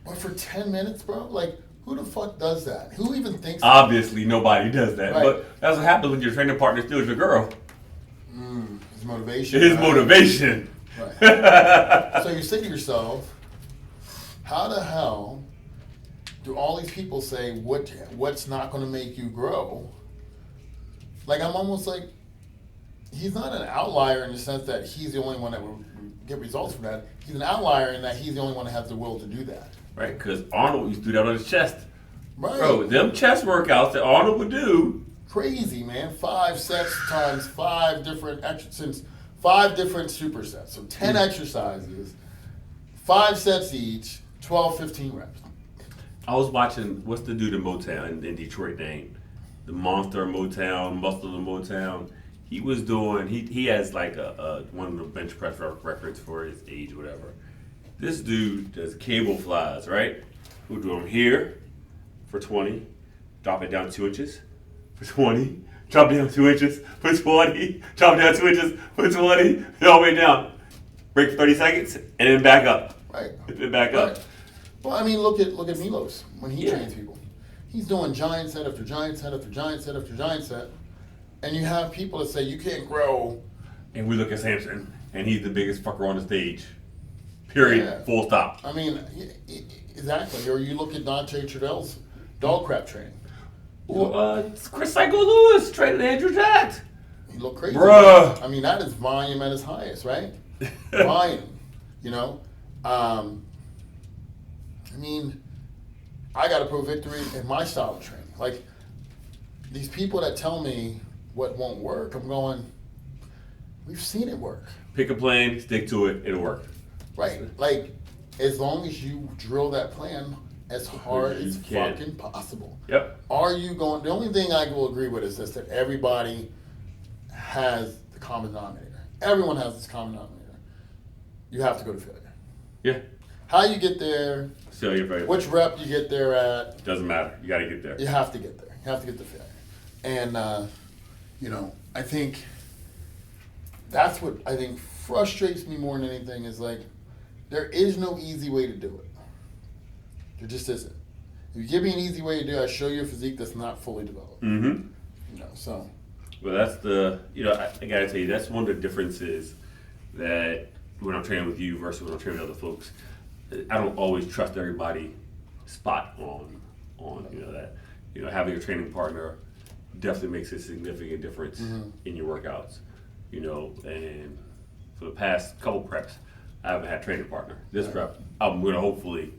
But for 10 minutes, bro, like, who the fuck does that? Who even thinks Obviously, nobody does that. Right. But that's what happens when your training partner steals your girl. His motivation. His right? motivation. Right. So you say to yourself, how the hell do all these people say what's not going to make you grow? Like, I'm almost like, he's not an outlier in the sense that he's the only one that will get results from that. He's an outlier in that he's the only one that has the will to do that. Right, because Arnold used to do that on his chest. Right. Bro, them chest workouts that Arnold would do. Crazy, man. 5 sets times 5 different exercises, 5 different supersets. So 10 exercises, 5 sets each, 12, 15 reps. I was watching, what's the dude in Motown in Detroit name? The Monster of Motown, Muscle of Motown. He was doing, he has like a one of the bench press records for his age, whatever. This dude does cable flies, right? We'll do them here for 20, drop it down 2 inches for 20, drop it down 2 inches for 20, drop it down 2 inches for 20, all the way down. Break for 30 seconds, and then back up. Right. And then back up. Well, I mean, look at Milos when he Yeah. trains people. He's doing giant set after giant set after giant set after giant set, and you have people that say you can't grow. And we look at Samson, and he's the biggest fucker on the stage. Period. Yeah. Full stop. I mean, exactly. Or you look at Dante Trudell's dog crap training. Well, Chris Psycho Lewis training Andrew Jack. He looked crazy. Bruh. I mean, that is volume at its highest, right? Volume. You know? I mean, I got a pro victory in my style of training. Like, these people that tell me what won't work, I'm going, we've seen it work. Pick a plan, stick to it, it'll work. Right. Like, as long as you drill that plan as hard You as can. fucking possible. Yep. Are you going, the only thing I will agree with is this, that everybody has the common denominator. Everyone has this common denominator. You have to go to failure. Yeah. How you get there, So you're very. which rep you get there at, Doesn't matter. You got to get there. you have to get there. You have to get to failure. And, you know, I think that's what I think frustrates me more than anything is like, there is no easy way to do it. There just isn't. If you give me an easy way to do it, I show you a physique that's not fully developed. Mm-hmm. You know, so. Well, that's the, I got to tell you, that's one of the differences that when I'm training with you versus when I'm training with other folks, I don't always trust everybody spot on, that. Having a training partner definitely makes a significant difference in your workouts, and for the past couple preps, I haven't had a training partner. This prep, I'm going to hopefully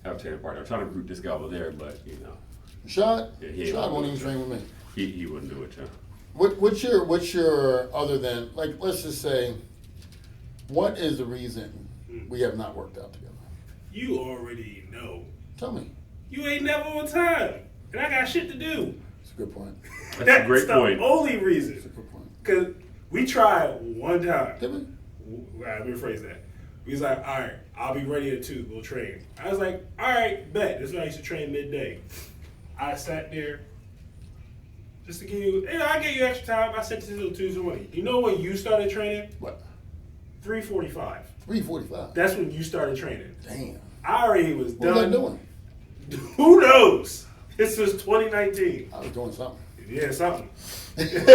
have a training partner. I'm trying to recruit this guy over there, but, Shot? Yeah, he Shot won't won't even train with me. he wouldn't do it, yeah. What's your other than, like, let's just say, what is the reason we have not worked out together? You already know. Tell me. You ain't never on time, and I got shit to do. It's a good point. That's a great point. The only It's a reason. good point. Because we tried one time. Did we? Let me rephrase that. We was like, all right, I'll be ready at 2. We'll train. I was like, all right, bet. This is when I used to train midday. I sat there just to give you, I gave you extra time. I set this until 2:20. You know when you started training? What? 3:45. 3:45. That's when you started training. Damn. I already was What done. was I doing? Who knows? This was 2019. I was doing something. Yeah, something. It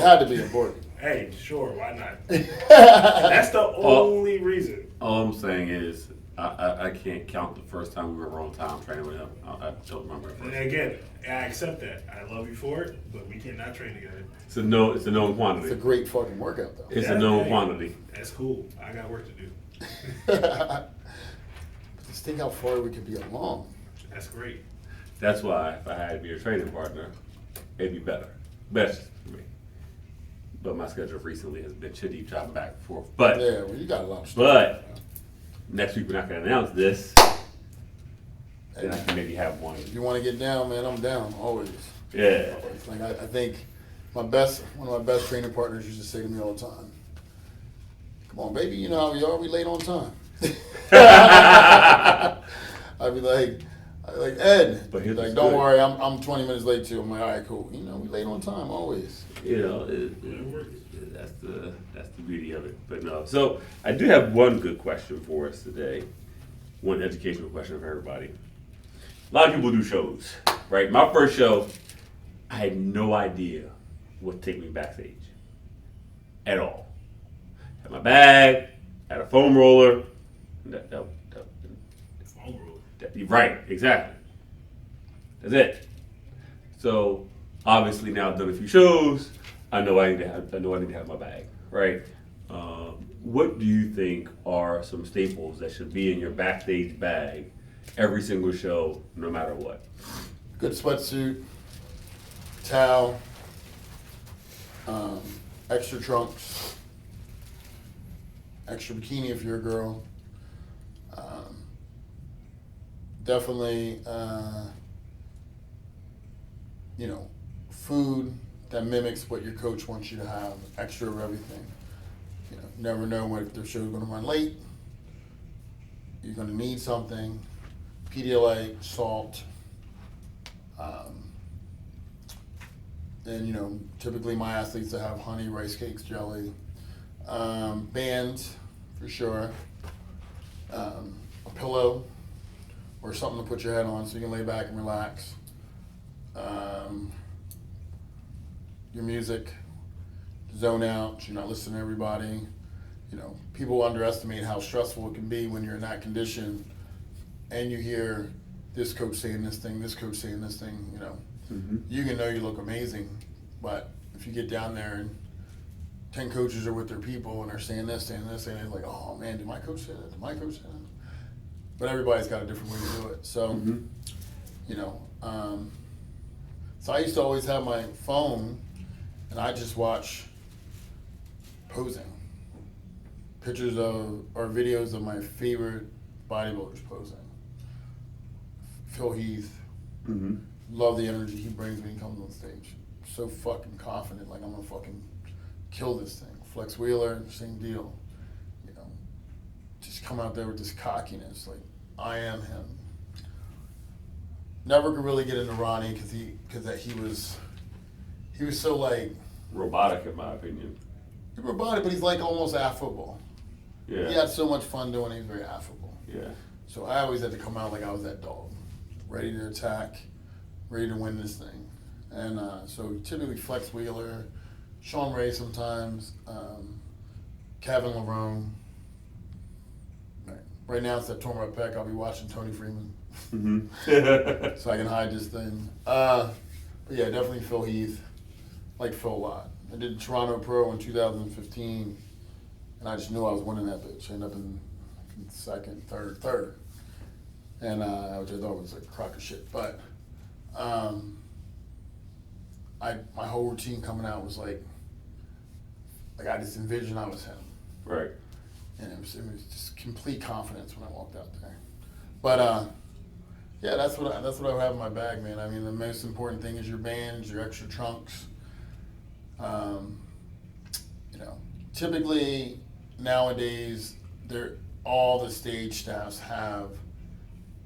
had to be important. Hey, sure, why not? That's the only reason. All I'm saying is, I can't count the first time we were on time training with him. I don't remember it And first. again, I accept that. I love you for it, but we cannot train together. It's a known It's a quantity. great fucking workout, though. It's a known quantity. That's cool. I got work to do. Just think how far we could be along. That's great. That's why if I had to be a training partner, it'd be better. Best for me. But my schedule recently has been shitty driving back and forth. But Yeah, well, you got a lot of stuff. But next week we're not going to announce this. Then I can maybe have one. If you want to get down, man, I'm down, always. Yeah. Always. Like, I think one of my best training partners used to say to me all the time, come on, baby, you know how we are, we late on time. I'd be like, Ed, But he's here's like, the don't good. worry, I'm 20 minutes late too. I'm like, all right, cool. You know, we late on time, always. That's the beauty of it. But no. So I do have one good question for us today. One educational question for everybody. A lot of people do shows, right? My first show, I had no idea what to take me backstage at all. Had my bag, had a foam roller. Phone rule. Right, exactly. That's it. So obviously now I've done a few shows. I know I need to have my bag, right? What do you think are some staples that should be in your backstage bag every single show, no matter what? Good sweatsuit, towel, extra trunks, extra bikini if you're a girl. Definitely, food that mimics what your coach wants you to have, extra of everything. You never know if their show's going to run late. You're going to need something. Pedialyte, salt. Then, typically my athletes that have honey, rice cakes, jelly. Bands, for sure. a pillow or something to put your head on so you can lay back and relax. Your music, zone out, so you're not listening to everybody. You know, people underestimate how stressful it can be when you're in that condition and you hear this coach saying this thing, this coach saying this thing, you know. You can know you look amazing, but if you get down there and 10 coaches are with their people and they're saying this, and it's like, oh man, did my coach say that? Did my coach say that? But everybody's got a different way to do it. So, you know, so I used to always have my phone and I just watch posing. Pictures of, or videos of my favorite bodybuilders posing. Phil Heath. Love the energy he brings when he comes on stage. So fucking confident, like I'm gonna fucking kill this thing. Flex Wheeler, same deal. You know, just come out there with this cockiness, like I am him. Never could really get into Ronnie because he was so like robotic in my opinion. He's robotic, but he's like almost affable. Yeah. He had so much fun doing it. He's very affable. Yeah. So I always had to come out like I was that dog, ready to attack, ready to win this thing. And so typically Flex Wheeler, Sean Ray sometimes, Kevin Larone. Right now it's that torn my pec. I'll be watching Tony Freeman. So I can hide this thing. But yeah, definitely Phil Heath. Like Phil a lot. I did Toronto Pro in 2015, and I just knew I was winning that bitch. I ended up in second, third. And which I thought was a crock of shit. But my whole routine coming out was like I just envisioned I was him. Right. And it was just complete confidence when I walked out there. But yeah, that's what I have in my bag, man. I mean, the most important thing is your bands, your extra trunks. You know, typically nowadays all the stage staffs have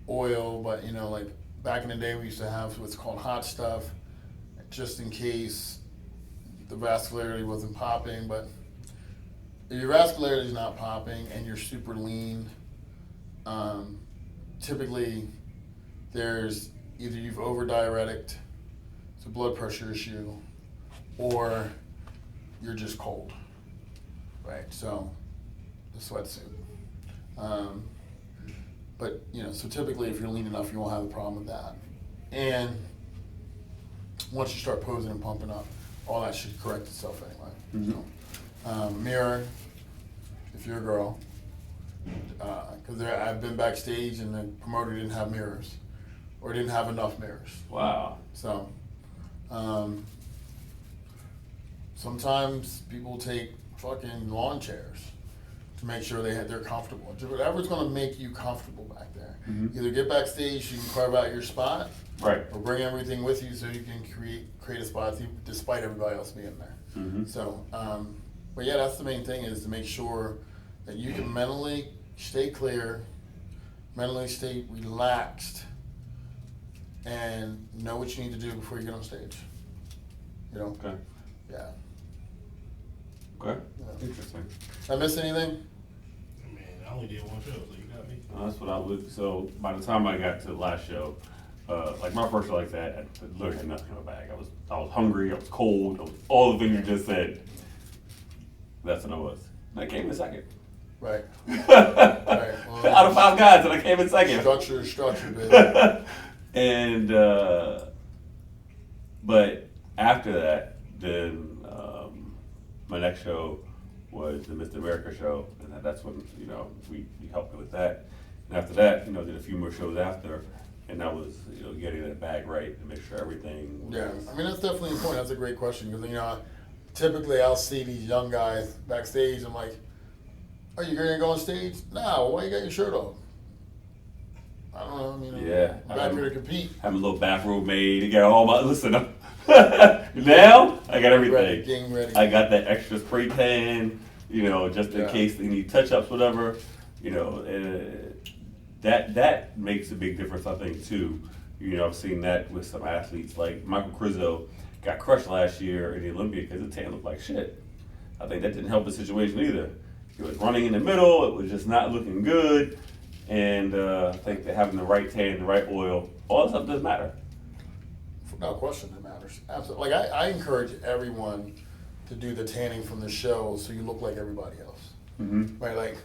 oil, but you know, like back in the day we used to have what's called hot stuff, just in case the vascularity wasn't popping. But if your vascularity is not popping and you're super lean, typically there's either you've over-diureticed, it's a blood pressure issue, or you're just cold, right? So the sweatsuit. But you know, so typically if you're lean enough, you won't have a problem with that. And once you start posing and pumping up, all that should correct itself anyway. So, mirror, if you're a girl, because I've been backstage and the promoter didn't have mirrors, or didn't have enough mirrors. Wow. So, sometimes people take fucking lawn chairs to make sure they're comfortable. Whatever's going to make you comfortable back there. Either get backstage so you can carve out your spot, right, or bring everything with you so you can create a spot despite everybody else being there. So, but yeah, that's the main thing, is to make sure that you can mentally stay clear, mentally stay relaxed, and know what you need to do before you get on stage. You know? Okay. Yeah. Okay. Yeah. Interesting. Did I miss anything? I mean, I only did one show, so you got me. That's what I would. So by the time I got to the last show, like my first show like that, I literally had nothing in my bag. I was hungry. I was cold. I was all the things you just said. That's what I was. And I came in second. Right. Right. Well, out of 5 guys, and I came in second. Structure, baby. And but after that, then my next show was the Mr. America show, and that's when we helped with that. And after that, did a few more shows after, and that was getting that bag right to make sure everything was. Yeah, I mean that's definitely important. That's a great question, because typically I'll see these young guys backstage. I'm like, "Are you gonna go on stage?" No. Why you got your shirt off? I don't know. Yeah, I'm back here to compete. Have a little bathrobe made. You got all my listen. Now I got everything. Getting ready. I got that extra spray tan. Just in case they need touch-ups, whatever. That makes a big difference, I think, too. I've seen that with some athletes. Like Michael Krizo got crushed last year in the Olympia because his tan looked like shit. I think that didn't help the situation either. He was running in the middle. It was just not looking good. And I think that having the right tan, the right oil, all that stuff does matter. No question, it matters. Absolutely. Like I encourage everyone to do the tanning from the show so you look like everybody else. Mm-hmm. Right? Like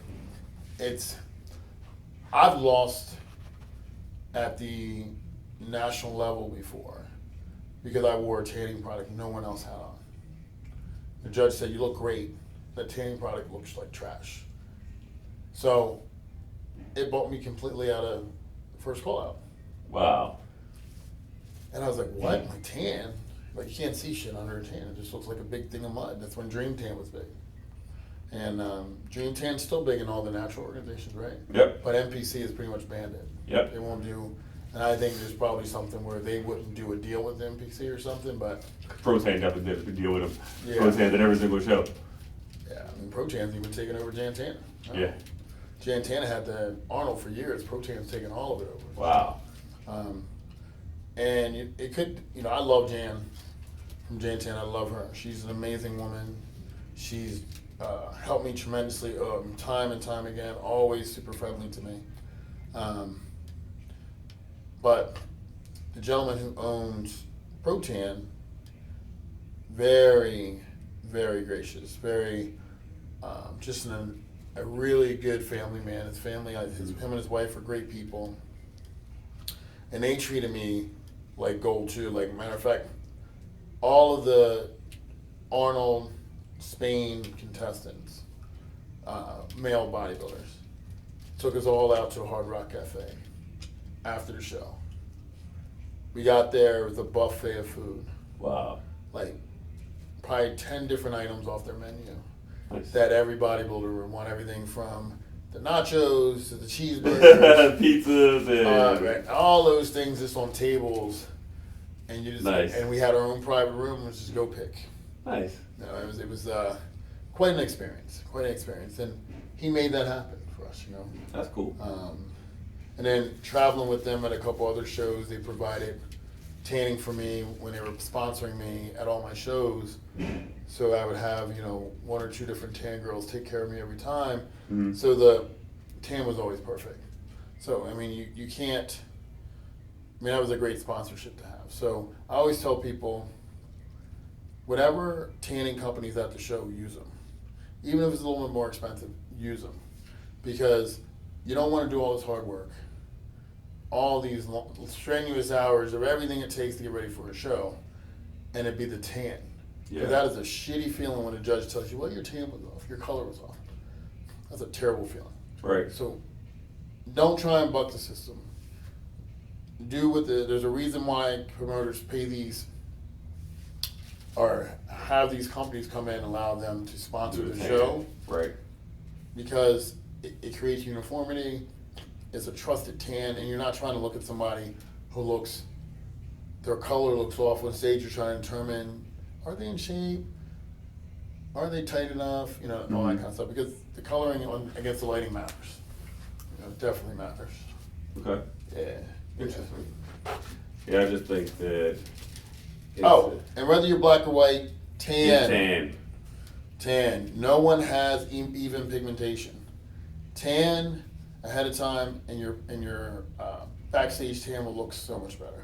I've lost at the national level before because I wore a tanning product no one else had on. The judge said, "You look great. That tanning product looks like trash." So it brought me completely out of the first call out. Wow. And I was like, "What? My tan? Like, you can't see shit under a tan. It just looks like a big thing of mud." That's when Dream Tan was big. And Dream Tan's still big in all the natural organizations, right? Yep. But NPC has pretty much banned it. Yep. They won't do, and I think there's probably something where they wouldn't do a deal with NPC or something, but Protan definitely did a deal with them. Yeah. Protan's at every single show. yeah, I mean, Protan's even taken over Jantana. Yeah. Jantana had the Arnold for years. Protan's taken all of it over. Wow. And it could, I love Jan from Jantana. I love her. She's an amazing woman. She's helped me tremendously time and time again, always super friendly to me. But the gentleman who owns Protan, very, very gracious, very just a really good family man. His family, him and his wife are great people. And they treated me like gold too. Like, matter of fact, all of the Arnold Spain contestants, male bodybuilders, took us all out to a Hard Rock Cafe after the show. We got there with a buffet of food. Wow. Like, probably 10 different items off their menu. Nice. That every bodybuilder would want, everything from the nachos to the cheeseburgers, pizzas, and right, all those things just on tables, and you just nice. And we had our own private room, which is go pick. Nice. It was quite an experience, and he made that happen for us, That's cool. And then traveling with them at a couple other shows, they provided tanning for me when they were sponsoring me at all my shows. So I would have, one or two different tan girls take care of me every time. Mm-hmm. So the tan was always perfect. So, I mean, you can't, that was a great sponsorship to have. So I always tell people, whatever tanning company's at the show, use them. Even if it's a little bit more expensive, use them. Because you don't want to do all this hard work, all these strenuous hours of everything it takes to get ready for a show, and it be the tan. Yeah. That is a shitty feeling when a judge tells you, well, your tan was off, your color was off. That's a terrible feeling. Right. So don't try and buck the system. There's a reason why promoters pay these or have these companies come in and allow them to sponsor the show. Right. Because it creates uniformity, it's a trusted tan, and you're not trying to look at somebody who their color looks off on stage. You're trying to determine, are they in shape? Are they tight enough? All that kind of stuff. Because the coloring against the lighting matters. It definitely matters. Okay. Yeah. Interesting. Yeah, I just think that. And whether you're black or white, Tan. No one has even pigmentation. Tan ahead of time, and your backstage tan will look so much better.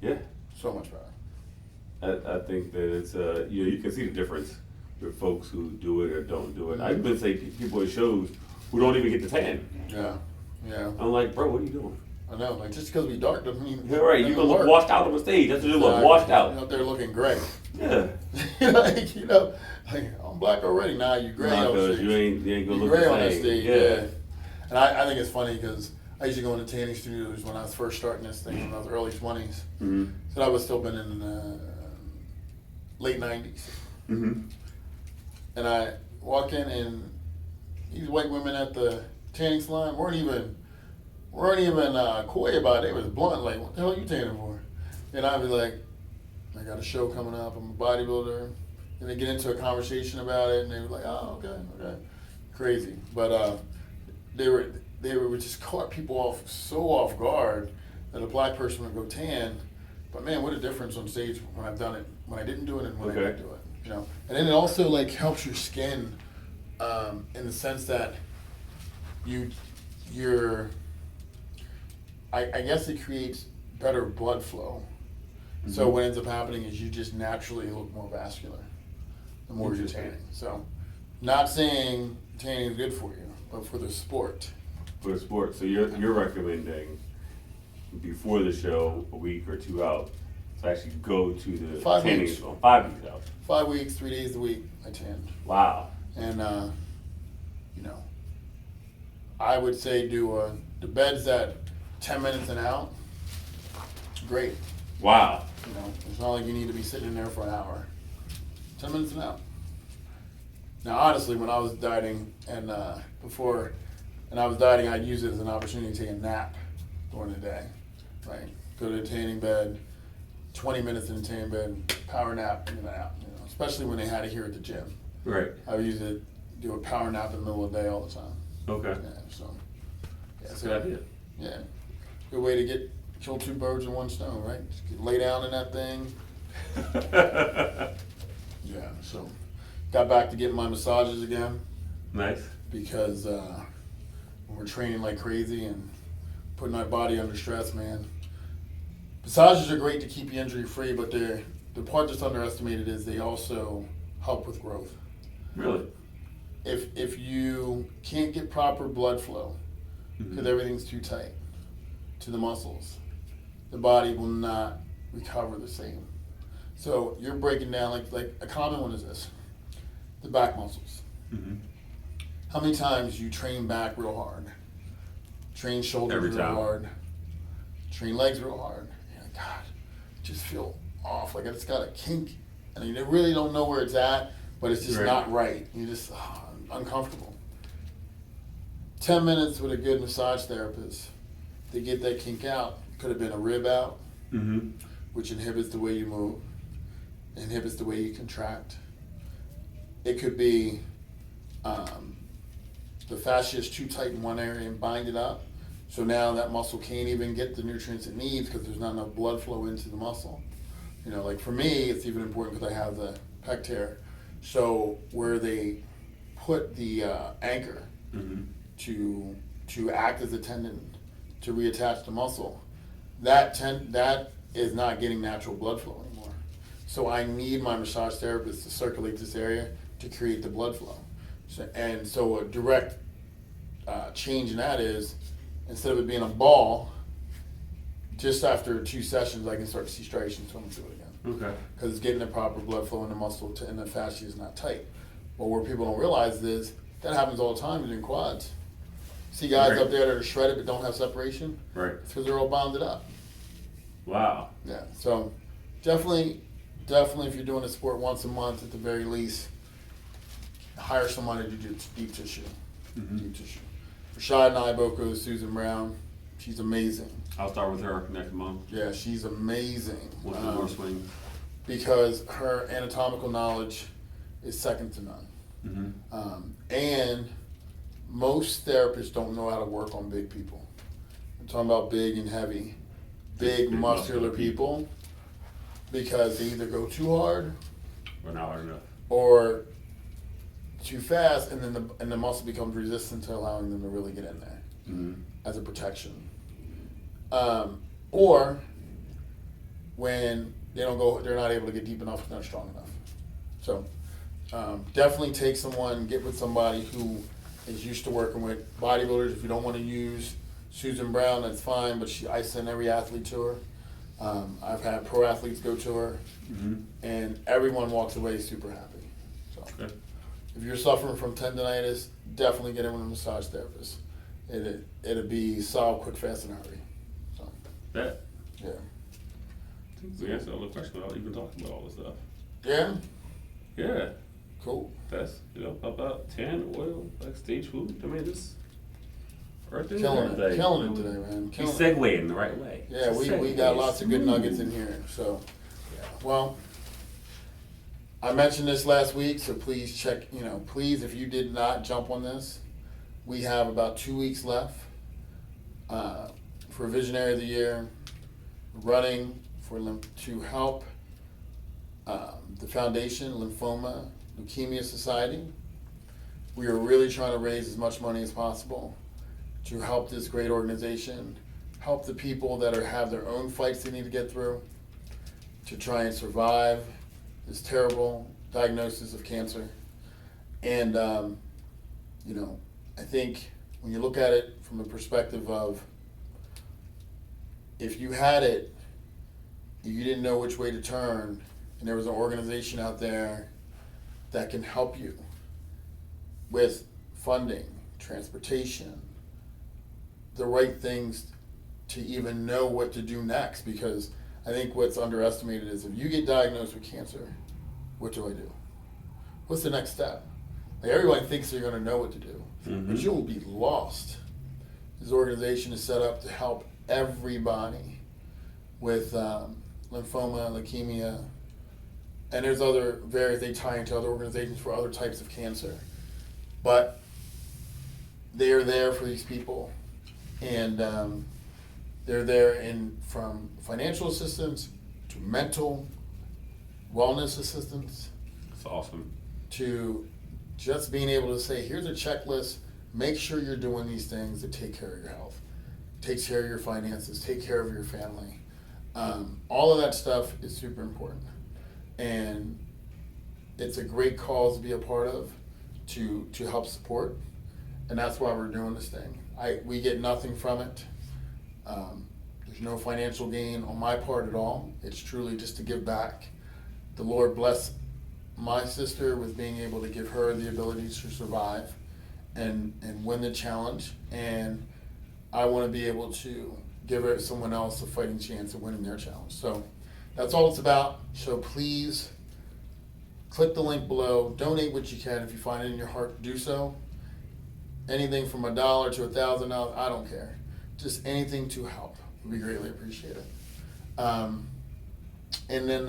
Yeah. So much better. I think that it's you can see the difference with folks who do it or don't do it. I've been saying people at shows who don't even get the tan. Yeah. I'm like, bro, what are you doing? I know, like, just because we dark doesn't mean. You're right. You can look washed out on the stage. That's what you look, washed out. Out there looking gray. Yeah. Like, I'm black already. Nah, you gray on Because stage. you ain't gonna You look gray the on that same. stage. Yeah. And I think it's funny because I used to go into tanning studios when I was first starting this thing when I was early 20s. Mm-hmm. So I was still been in the late 90s. Mm-hmm. And I walk in and these white women at the tanning salon weren't even coy about it. They was blunt, like, what the hell are you tanning for? And I'd be like, I got a show coming up, I'm a bodybuilder. And they get into a conversation about it and they were like, oh, okay. Crazy. But they would just caught people off guard that a black person would go tan. But man, what a difference on stage when I've done it, when I didn't do it and when I did do it. And then it also like helps your skin in the sense that I guess it creates better blood flow. So what ends up happening is you just naturally look more vascular the more you're tanning. So not saying tanning is good for you, but for the sport. For the sport, so you're recommending before the show, a week or two out, to actually go to the 5 tanning weeks. salon. 5 weeks out. 5 weeks, 3 days a week, I tanned. Wow. And, I would say do the beds at 10 minutes and out. Great. Wow. It's not like you need to be sitting in there for an hour. 10 minutes and out. Now, honestly, when I was dieting and I'd use it as an opportunity to take a nap during the day. Right? Go to the tanning bed, 20 minutes in the tanning bed, power nap, and then out. Especially when they had it here at the gym. Right. I would usually do a power nap in the middle of the day all the time. Okay. That's a good idea. Yeah. Good way to kill 2 birds with 1 stone, right? Just lay down in that thing. Yeah, so got back to getting my massages again. Nice. Because when we're training like crazy and putting our body under stress, man. Massages are great to keep you injury free, but the part that's underestimated is they also help with growth. Really? If you can't get proper blood flow, because everything's too tight to the muscles, the body will not recover the same. So you're breaking down, like a common one is this, the back muscles. How many times you train back real hard, train shoulders real hard, train legs real hard, and God, just feel off, like it's got a kink, and you really don't know where it's at, but it's just not right. You're just uncomfortable. 10 minutes with a good massage therapist to get that kink out. Could have been a rib out, which inhibits the way you move, inhibits the way you contract. It could be the fascia is too tight in one area and bind it up. So now that muscle can't even get the nutrients it needs because there's not enough blood flow into the muscle. Like for me, it's even important because I have the pec tear. So where they put the anchor to act as a tendon to reattach the muscle, that is not getting natural blood flow anymore. So I need my massage therapist to circulate this area to create the blood flow. So a direct change in that is, instead of it being a ball, just after 2 sessions I can start to see striations, so I'm gonna do it again. Okay. Because it's getting the proper blood flow in the muscle and the fascia is not tight. But where people don't realize is that happens all the time in quads. See guys up there that are shredded but don't have separation? Right. It's because they're all bonded up. Wow. Yeah, so definitely if you're doing a sport once a month at the very least, hire somebody to do deep tissue. Deep tissue. Rashad and I both go to Susan Brown. She's amazing. I'll start with her next month. Yeah, she's amazing. What's the more swing? Because her anatomical knowledge is second to none. And most therapists don't know how to work on big people. I'm talking about big and heavy, big muscular people, because they either go too hard or not hard enough, or too fast, and then the muscle becomes resistant to allowing them to really get in there as a protection. Or when they're not able to get deep enough, they're not strong enough. So definitely get with somebody who is used to working with bodybuilders. If you don't want to use Susan Brown, that's fine, but I send every athlete to her. I've had pro athletes go to her, and everyone walks away super happy. So if you're suffering from tendonitis, definitely get in with a massage therapist. It'll be solved quick, fast, and hurry. So that. Yeah. We answered all the questions without even talking about all this stuff. Yeah. Yeah. Cool. That's, about tan, oil, backstage food. I mean, this everything. Killing it today, man. He's segueing the right way. Yeah, we got lots of good nuggets in here. So, yeah. Well, I mentioned this last week, so please check. Please, if you did not jump on this, we have about 2 weeks left for Visionary of the Year, running to help the Foundation Lymphoma Leukemia Society. We are really trying to raise as much money as possible. to help this great organization, help the people that have their own fights they need to get through, to try and survive this terrible diagnosis of cancer. And, you know, I think when you look at it from the perspective of, if you had it, you didn't know which way to turn, and there was an organization out there that can help you with funding, transportation, the right things to even know what to do next. Because I think what's underestimated is, if you get diagnosed with cancer, what do I do? What's the next step? Like, everyone thinks they're going to know what to do, but you will be lost. This organization is set up to help everybody with lymphoma, leukemia, and there's other various, they tie into other organizations for other types of cancer. But they are there for these people, and they're there from financial assistance to mental wellness assistance. That's awesome. To just being able to say, here's a checklist, make sure you're doing these things to take care of your health, take care of your finances, take care of your family. All of that stuff is super important. And it's a great cause to be a part of, to help support. And that's why we're doing this thing. We get nothing from it. There's no financial gain on my part at all. It's truly just to give back. The Lord bless my sister with being able to give her the ability to survive and win the challenge. And I want to be able to give someone else a fighting chance of winning their challenge. So that's all it's about. So please click the link below. Donate what you can. If you find it in your heart to do so. Anything from $1 to $1,000, I don't care. Just anything to help would be greatly appreciated. And then,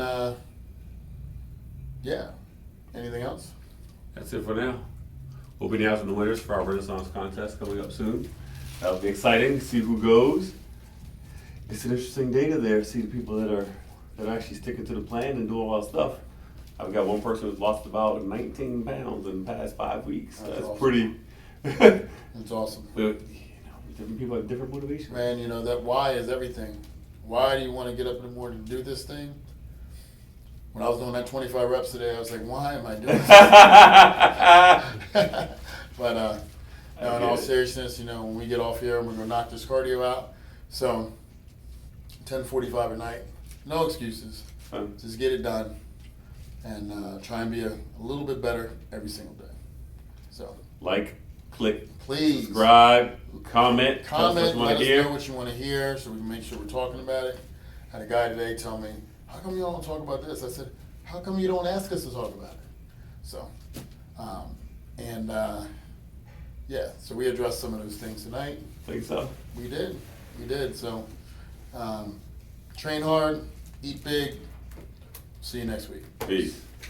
yeah. Anything else? That's it for now. We'll be announcing the winners for our Renaissance contest coming up soon. That'll be exciting to see who goes. It's an interesting data there to see the people that are actually sticking to the plan and doing all that stuff. I've got one person who's lost about 19 pounds in the past 5 weeks. That's awesome. Pretty. That's awesome. But, you know, different people have different motivations. Man, you know, that why is everything. Why do you want to get up in the morning and do this thing? When I was doing that 25 reps today, I was like, why am I doing this? But no, in all seriousness, you know, when we get off here, we're going to knock this cardio out. So 10:45 at night, no excuses. Fun. Just get it done and try and be a little bit better every single day. So Like, click, please subscribe, comment, tell us what you want let to us hear. know what you want to hear so we can make sure we're talking about it. I had a guy today tell me, how come you don't talk about this? I said, how come you don't ask us to talk about it? So, yeah, so we addressed some of those things tonight. Think so? We did. So, train hard, eat big. See you next week. Peace.